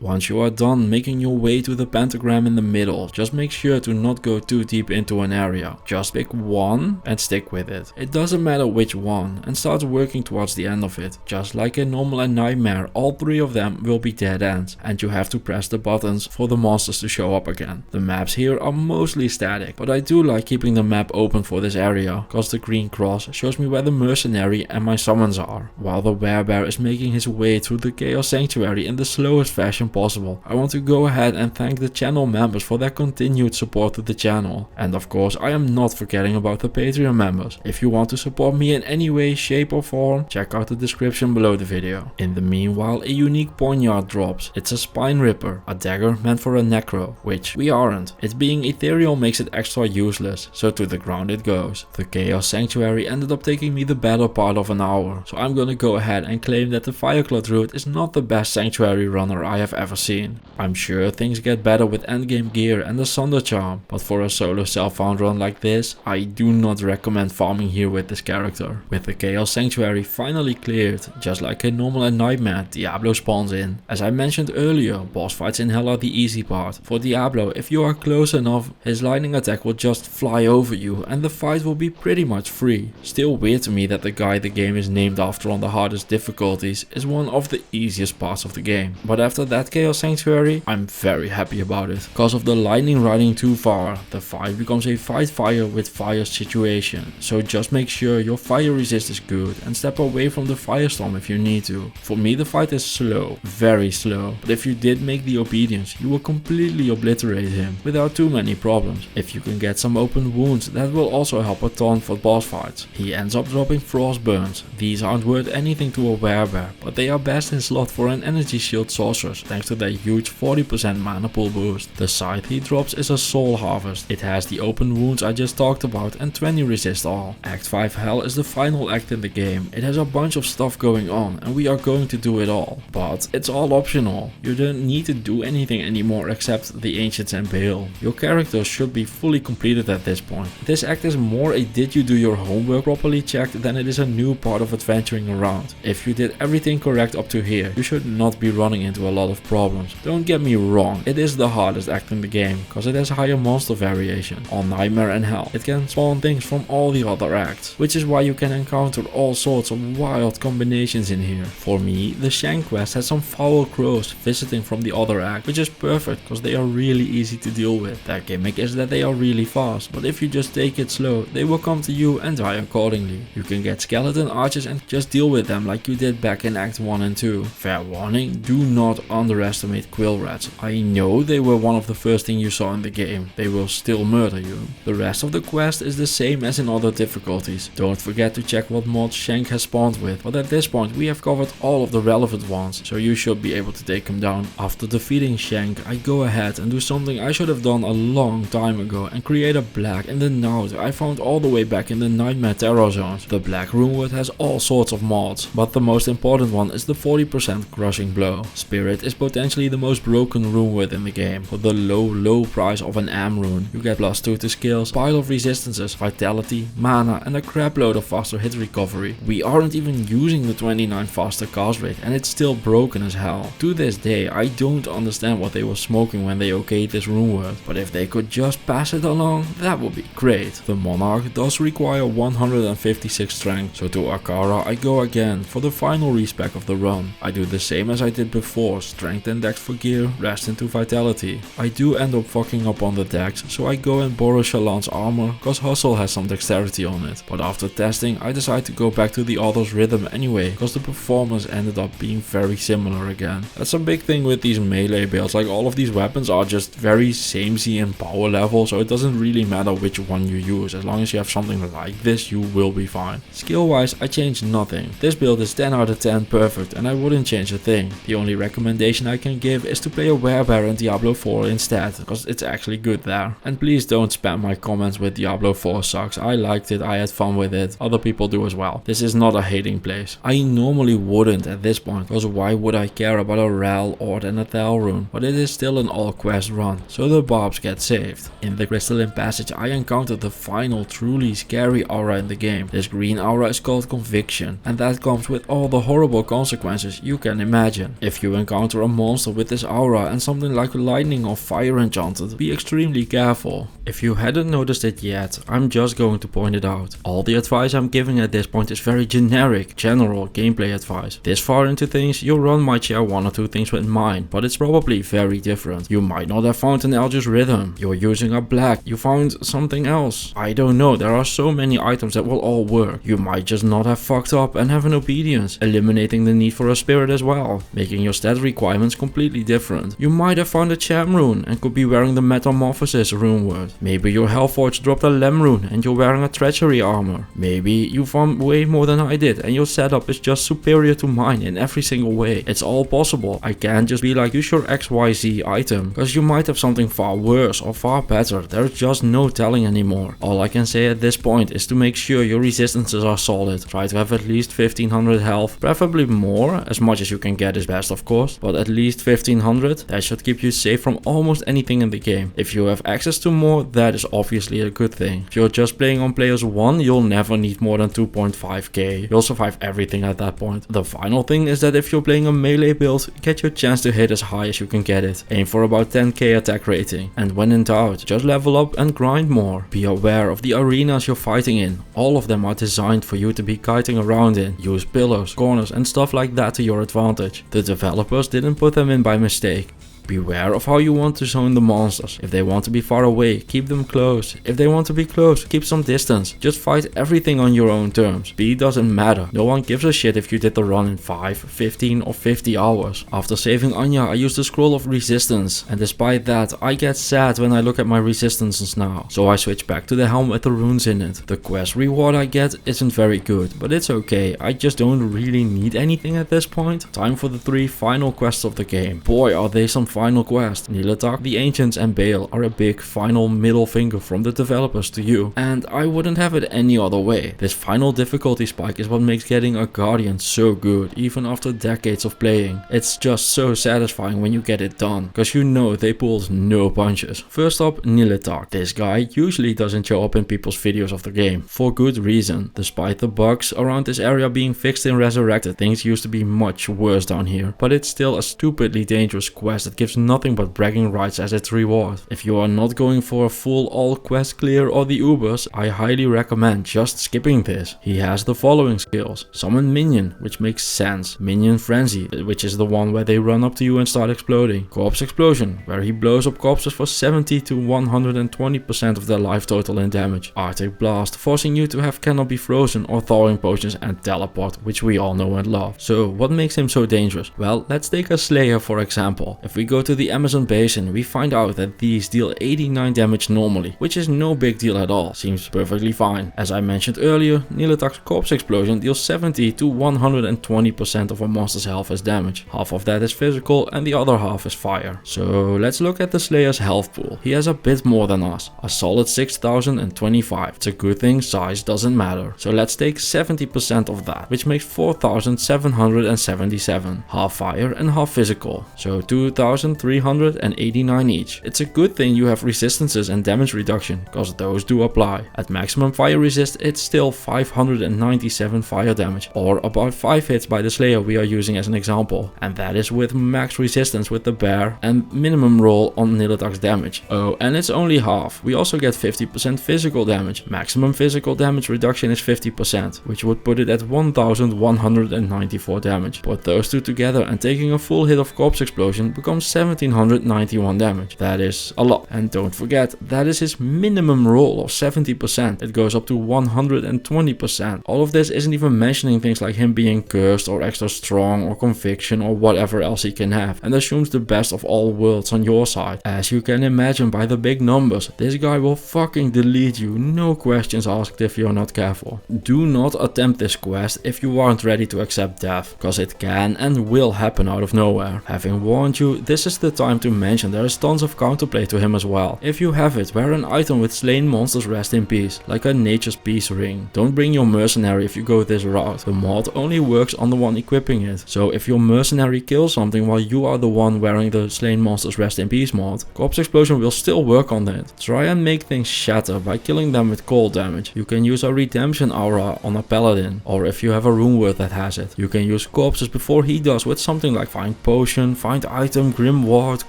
Once you are done making your way to the pentagram in the middle, just make sure to not go too deep into an area. Just pick one and stick with it. It doesn't matter which one, and start working towards the end of it. Just like in normal and nightmare, all three of them will be dead ends, and you have to press the buttons for the monsters to show up again. The maps here are mostly static, but I do like keeping the map open for this area, cause the green cross shows me where the mercenary and my summons are, while the werebear is making his way through the Chaos Sanctuary in the slowest fashion possible. I want to go ahead and thank the channel members for their continued support to the channel. And of course, I am not forgetting about the Patreon members. If you want to support me in any way, shape or form, check out the description below the video. In the meanwhile, a unique poniard drops. It's a spine ripper, a dagger meant for a necro, which we aren't. It being ethereal makes it extra useless, so to the ground it goes. The Chaos Sanctuary ended up taking me the better part of an hour, so I'm gonna go ahead and claim that the Firecloud route is not the best sanctuary runner I have ever seen. I'm sure things get better with endgame gear and the Sunder Charm, but for a solo self-found run like this, I do not recommend farming here with this character. With the Chaos Sanctuary finally cleared, just like in normal and nightmare, Diablo spawns in. As I mentioned earlier, boss fights in hell are the easy part. For Diablo, if you are close enough, his lightning attack will just fly over you and the fight will be pretty much free. Still weird to me that the guy the game is named after on the hardest difficulties is one of the easiest parts of the game. But after that Chaos Sanctuary, I'm very happy about it. Because of the lightning riding too far, the fight becomes a fight fire with fire situation. So just make sure your fire resist is good and step away from the firestorm if you need to. For me the fight is slow, very slow, but if you did make the obedience, you will completely obliterate him without too many problems. If you can get some open wounds, that will also help a ton for boss fights. He ends up dropping frost burns. These aren't worth anything to a werebear, but they are best in slot for an energy shield sorceress thanks to their huge 40% mana pool boost. The scythe he drops is a soul harvest. It has the open wounds I just talked about and 20 resist all. Act 5 Hell is the final act in the game. It has a bunch of stuff going on and we are going to do it all. But it's all optional. You don't need to do anything anymore except the Ancients and Bale. Your character should be fully completed at this point. This act is more a did you do your homework properly checked than it is a new part of adventuring around. If you did everything correct up to here, you should not be running into a lot of problems. Don't get me wrong, it is the hardest act in the game, cause it has higher monster variation. On Nightmare and Hell, it can spawn things from all the other acts, which is why you can encounter all sorts of wild combinations in here. For me, the Shank quest has some foul crows visiting from the other act, which is perfect cause they are really easy to deal with. Their gimmick is that they are really fast, but if you just take it slow, they will come to you and die accordingly. You can get skeleton archers and just deal with them like you did back in Act 1 and 2. Fair warning, do not underestimate quill rats. I know they were one of the first thing you saw in the game. They will still murder you. The rest of the quest is the same as in other difficulties. Don't forget to check what mods Shank has spawned with, but at this point we have covered all of the relevant ones, so you should be able to take him down. After defeating Shank, I go ahead and do something I should have done a long time ago and create a black in the node I found all the way back in the Nightmare Terror zones. The black runeword has all sorts of mods, but the most important one is the 40% crushing blow. Spirit is potentially the most broken runeword in the game. For the low price of an Am rune, you get +2 to skills, pile of resistances, vitality, mana and a crapload of faster hit recovery. We aren't even using the 29 faster cast rate and it's still broken as hell. To this day, I don't understand what they were smoking when they okayed this runeword, but if they could just pass it along, that would be great. The Monarch does require 156 strength, so to Akara I go again for the final respec of the run. I do the same as I did before, strength strength index for gear, rest into vitality. I do end up fucking up on the dex, so I go and borrow Shallan's armor, cause Hustle has some dexterity on it. But after testing, I decide to go back to the other's rhythm anyway, cause the performance ended up being very similar again. That's a big thing with these melee builds, like all of these weapons are just very samey in power level, so it doesn't really matter which one you use. As long as you have something like this, you will be fine. Skill wise, I changed nothing. This build is 10 out of 10 perfect and I wouldn't change a thing. The only recommendation I can give is to play a werebear in Diablo 4 instead, because it's actually good there. And please don't spam my comments with Diablo 4 sucks. I liked it, I had fun with it, other people do as well. This is not a hating place. I normally wouldn't at this point, because why would I care about a Rel, Ord and a Thel rune? But it is still an all quest run, so the barbs get saved. In the Crystalline Passage I encountered the final truly scary aura in the game. This green aura is called Conviction, and that comes with all the horrible consequences you can imagine. If you encounter a monster with this aura and something like lightning or fire enchanted, be extremely careful. If you hadn't noticed it yet, I'm just going to point it out. All the advice I'm giving at this point is very generic, general gameplay advice. This far into things, your run might share one or two things with mine, but it's probably very different. You might not have found an Eldritch Rhythm, you're using a black, you found something else. I don't know, there are so many items that will all work. You might just not have fucked up and have an obedience, eliminating the need for a spirit as well, making your stat requirements completely different. You might have found a Charm rune and could be wearing the Metamorphosis rune word. Maybe your Hellforge dropped a Lem rune and you're wearing a Treachery armor. Maybe you found way more than I did and your setup is just superior to mine in every single way. It's all possible. I can't just be like, use your XYZ item, because you might have something far worse or far better. There's just no telling anymore. All I can say at this point is to make sure your resistances are solid. Try to have at least 1500 health, preferably more, as much as you can get is best of course, but at least 1500. That should keep you safe from almost anything in the game. If you have access to more, that is obviously a good thing. If you're just playing on players 1, you'll never need more than 2.5k. You'll survive everything at that point. The final thing is that if you're playing a melee build, get your chance to hit as high as you can get it. Aim for about 10k attack rating, and when in doubt, just level up and grind more. Be aware of the arenas you're fighting in. All of them are designed for you to be kiting around in. Use pillars, corners and stuff like that to your advantage. The developers didn't put them in by mistake. Beware of how you want to zone the monsters. If they want to be far away, keep them close. If they want to be close, keep some distance. Just fight everything on your own terms. Speed doesn't matter. No one gives a shit if you did the run in 5, 15 or 50 hours. After saving Anya, I used the Scroll of Resistance, and despite that, I get sad when I look at my resistances now. So I switch back to the helm with the runes in it. The quest reward I get isn't very good, but it's okay. I just don't really need anything at this point. Time for the 3 final quests of the game. Boy, are they some final quest. Nilatak, the Ancients and Bale are a big final middle finger from the developers to you, and I wouldn't have it any other way. This final difficulty spike is what makes getting a Guardian so good, even after decades of playing. It's just so satisfying when you get it done, cause you know they pulled no punches. First up, Nilatak. This guy usually doesn't show up in people's videos of the game, for good reason. Despite the bugs around this area being fixed in Resurrected, things used to be much worse down here, but it's still a stupidly dangerous quest that gives nothing but bragging rights as its reward. If you are not going for a full all quest clear or the Ubers, I highly recommend just skipping this. He has the following skills: Summon Minion, which makes sense; Minion Frenzy, which is the one where they run up to you and start exploding; Corpse Explosion, where he blows up corpses for 70 to 120% of their life total in damage; Arctic Blast, forcing you to have Cannot Be Frozen or Thawing Potions; and Teleport, which we all know and love. So what makes him so dangerous? Well, let's take a Slayer for example. If we go to the Amazon basin, we find out that these deal 89 damage normally, which is no big deal at all. Seems perfectly fine. As I mentioned earlier, Nilatak's Corpse Explosion deals 70 to 120% of a monster's health as damage. Half of that is physical and the other half is fire. So let's look at the Slayer's health pool. He has a bit more than us, a solid 6025. It's a good thing size doesn't matter. So let's take 70% of that, which makes 4777. Half fire and half physical. So 2000 1389 each. It's a good thing you have resistances and damage reduction, cause those do apply. At maximum fire resist it's still 597 fire damage, or about 5 hits by the Slayer we are using as an example, and that is with max resistance with the bear and minimum roll on Nidotak's damage. Oh, and it's only half. We also get 50% physical damage. Maximum physical damage reduction is 50%, which would put it at 1194 damage. Put those two together and taking a full hit of Corpse Explosion becomes 1791 damage. That is a lot. And don't forget, that is his minimum roll of 70%. It goes up to 120%. All of this isn't even mentioning things like him being cursed or extra strong or conviction or whatever else he can have, and assumes the best of all worlds on your side. As you can imagine by the big numbers, this guy will fucking delete you, no questions asked if you're not careful. Do not attempt this quest if you aren't ready to accept death, cause it can and will happen out of nowhere. Having warned you, this is the time to mention there is tons of counterplay to him as well. If you have it, wear an item with slain monsters rest in peace, like a nature's peace ring. Don't bring your mercenary if you go this route. The mod only works on the one equipping it, so if your mercenary kills something while you are the one wearing the slain monsters rest in peace mod, Corpse Explosion will still work on it. Try and make things shatter by killing them with cold damage. You can use a redemption aura on a paladin, or if you have a rune word that has it, you can use corpses before he does with something like find potion, find item, grim ward,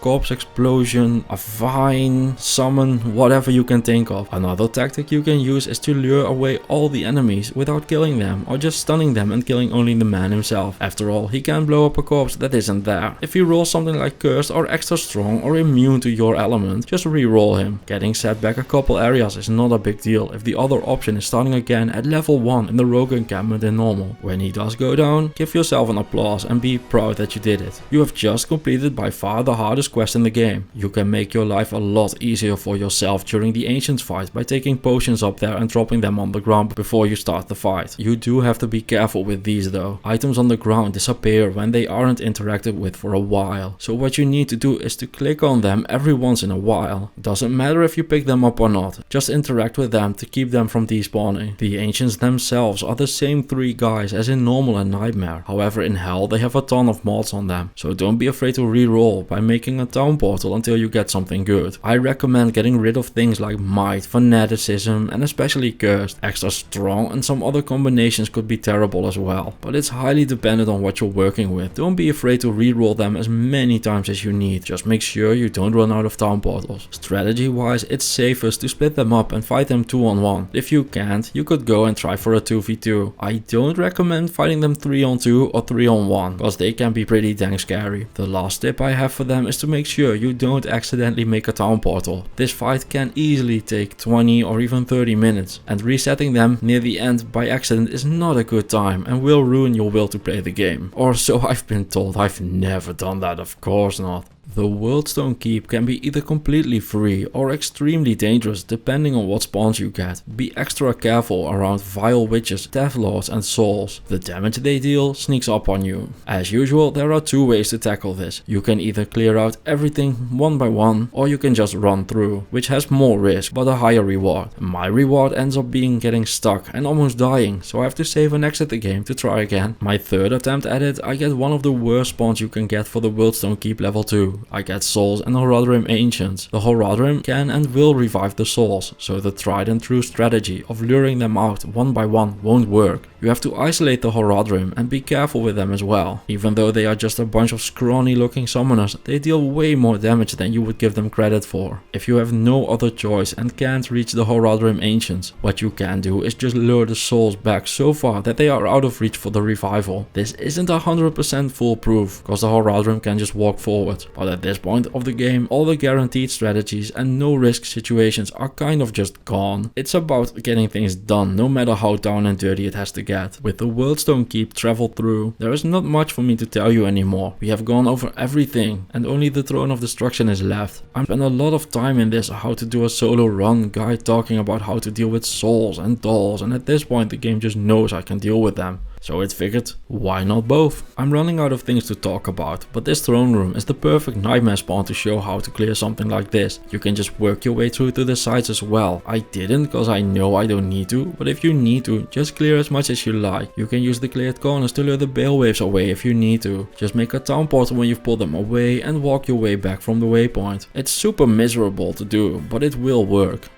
Corpse Explosion, a vine, summon, whatever you can think of. Another tactic you can use is to lure away all the enemies without killing them, or just stunning them and killing only the man himself. After all, he can blow up a corpse that isn't there. If he rolls something like cursed or extra strong or immune to your element, just re-roll him. Getting set back a couple areas is not a big deal if the other option is starting again at level 1 in the rogue encampment in normal. When he does go down, give yourself an applause and be proud that you did it. You have just completed by far the hardest quest in the game. You can make your life a lot easier for yourself during the Ancients fight by taking potions up there and dropping them on the ground before you start the fight. You do have to be careful with these though. Items on the ground disappear when they aren't interacted with for a while, so what you need to do is to click on them every once in a while. Doesn't matter if you pick them up or not, just interact with them to keep them from despawning. The Ancients themselves are the same 3 guys as in normal and nightmare, however in hell they have a ton of mods on them, so don't be afraid to re-roll by making a town portal until you get something good. I recommend getting rid of things like might, fanaticism and especially cursed. Extra strong and some other combinations could be terrible as well, but it's highly dependent on what you're working with. Don't be afraid to re-roll them as many times as you need, just make sure you don't run out of town portals. Strategy wise, it's safest to split them up and fight them 2-on-1. If you can't, you could go and try for a 2v2. I don't recommend fighting them 3-on-2 or 3-on-1, cause they can be pretty dang scary. The last tip I have for them is to make sure you don't accidentally make a town portal. This fight can easily take 20 or even 30 minutes, and resetting them near the end by accident is not a good time and will ruin your will to play the game. Or so I've been told. I've never done that, of course not. The Worldstone Keep can be either completely free or extremely dangerous depending on what spawns you get. Be extra careful around vile witches, death lords and souls. The damage they deal sneaks up on you. As usual, there are 2 ways to tackle this. You can either clear out everything one by one, or you can just run through, which has more risk but a higher reward. My reward ends up being getting stuck and almost dying, so I have to save and exit the game to try again. My 3rd attempt at it, I get one of the worst spawns you can get for the Worldstone Keep level 2. I get souls and Horadrim Ancients. The Horadrim can and will revive the souls, so the tried and true strategy of luring them out one by one won't work. You have to isolate the Horadrim and be careful with them as well. Even though they are just a bunch of scrawny looking summoners, they deal way more damage than you would give them credit for. If you have no other choice and can't reach the Horadrim Ancients, what you can do is just lure the souls back so far that they are out of reach for the revival. This isn't 100% foolproof, cause the Horadrim can just walk forward, but at this point of the game, all the guaranteed strategies and no risk situations are kind of just gone. It's about getting things done no matter how down and dirty it has to get. With the Worldstone Keep traveled through, there is not much for me to tell you anymore. We have gone over everything and only the Throne of Destruction is left. I spent a lot of time in this how to do a solo run guide talking about how to deal with souls and dolls, and at this point the game just knows I can deal with them. So it figured, why not both? I'm running out of things to talk about, but this throne room is the perfect nightmare spawn to show how to clear something like this. You can just work your way through to the sides as well. I didn't because I know I don't need to, but if you need to, just clear as much as you like. You can use the cleared corners to lure the bale waves away if you need to. Just make a town portal when you've pulled them away and walk your way back from the waypoint. It's super miserable to do, but it will work.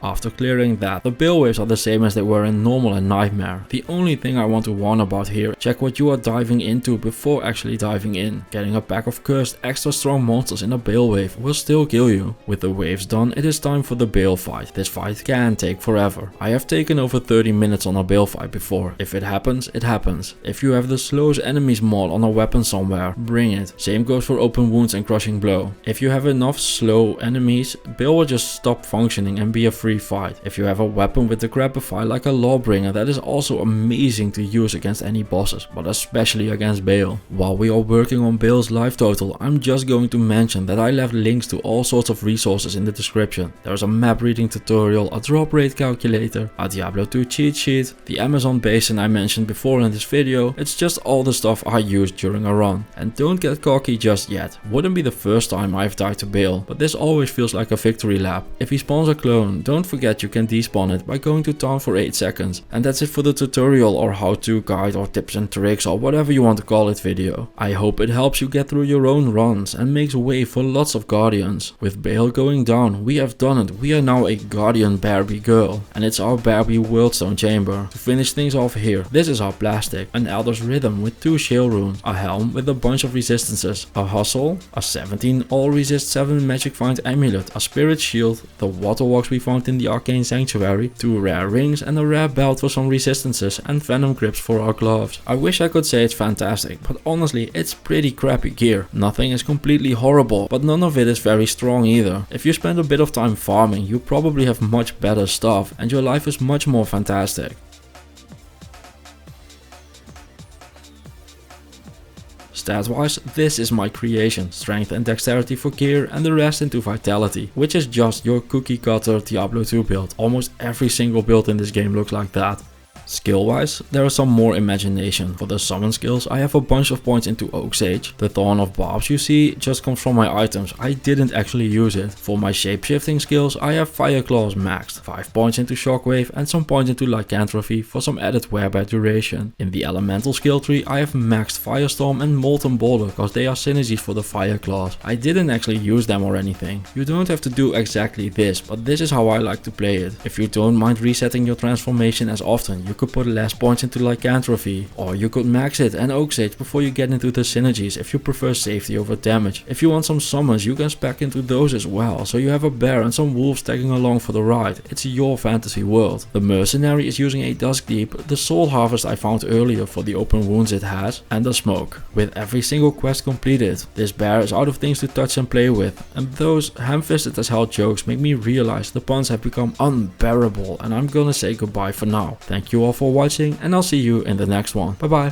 After clearing that, the bale waves are the same as they were in normal and nightmare. The only thing I want to warn about here, check what you are diving into before actually diving in. Getting a pack of cursed extra strong monsters in a bale wave will still kill you. With the waves done, it is time for the bale fight. This fight can take forever. I have taken over 30 minutes on a bale fight before. If it happens, it happens. If you have the slowest enemies mod on a weapon somewhere, bring it. Same goes for open wounds and crushing blow. If you have enough slow enemies, bale will just stop functioning and be a free fight. If you have a weapon with the grabify like a lawbringer, that is also amazing to use against any bosses, but especially against Bale. While we are working on Bale's life total, I'm just going to mention that I left links to all sorts of resources in the description. There's a map reading tutorial, a drop rate calculator, a Diablo 2 cheat sheet, the Amazon basin I mentioned before in this video. It's just all the stuff I used during a run. And don't get cocky just yet. Wouldn't be the first time I've died to Bale, but this always feels like a victory lap. If he spawns a clone, don't forget you can despawn it by going to town for 8 seconds. And that's it for the tutorial or how-to guide or tips and tricks or whatever you want to call it video. I hope it helps you get through your own runs and makes way for lots of guardians. With Bale going down, we have done it. We are now a guardian Barbie girl, and it's our Barbie Worldstone chamber. To finish things off here, this is our plastic, an Elder's Rhythm with 2 shell runes, a helm with a bunch of resistances, a hustle, a 17 all resist 7 magic find amulet, a spirit shield, the water walks we found in the Arcane Sanctuary, 2 rare rings and a rare belt for some resistances and venom grips for our gloves. I wish I could say it's fantastic, but honestly it's pretty crappy gear. Nothing is completely horrible, but none of it is very strong either. If you spend a bit of time farming, you probably have much better stuff and your life is much more fantastic. Stat-wise, this is my creation, strength and dexterity for gear and the rest into vitality, which is just your cookie cutter Diablo 2 build. Almost every single build in this game looks like that. Skill wise, there is some more imagination. For the summon skills, I have a bunch of points into Oak Sage. The Thorn of Barbs you see just comes from my items, I didn't actually use it. For my shapeshifting skills, I have Fire Claws maxed, 5 points into Shockwave and some points into Lycanthropy for some added wearbar duration. In the elemental skill tree, I have maxed Firestorm and Molten Boulder because they are synergies for the Fire Claws. I didn't actually use them or anything. You don't have to do exactly this, but this is how I like to play it. If you don't mind resetting your transformation as often, you could put less points into Lycanthropy, or you could max it and Oak Sage before you get into the synergies if you prefer safety over damage. If you want some summons, you can spec into those as well, so you have a bear and some wolves tagging along for the ride. It's your fantasy world. The mercenary is using a Dusk Deep, the soul harvest I found earlier for the open wounds it has, and the smoke. With every single quest completed, this bear is out of things to touch and play with, and those ham-fisted as hell jokes make me realize the puns have become unbearable, and I'm gonna say goodbye for now. Thank you all for watching, and I'll see you in the next one. Bye bye.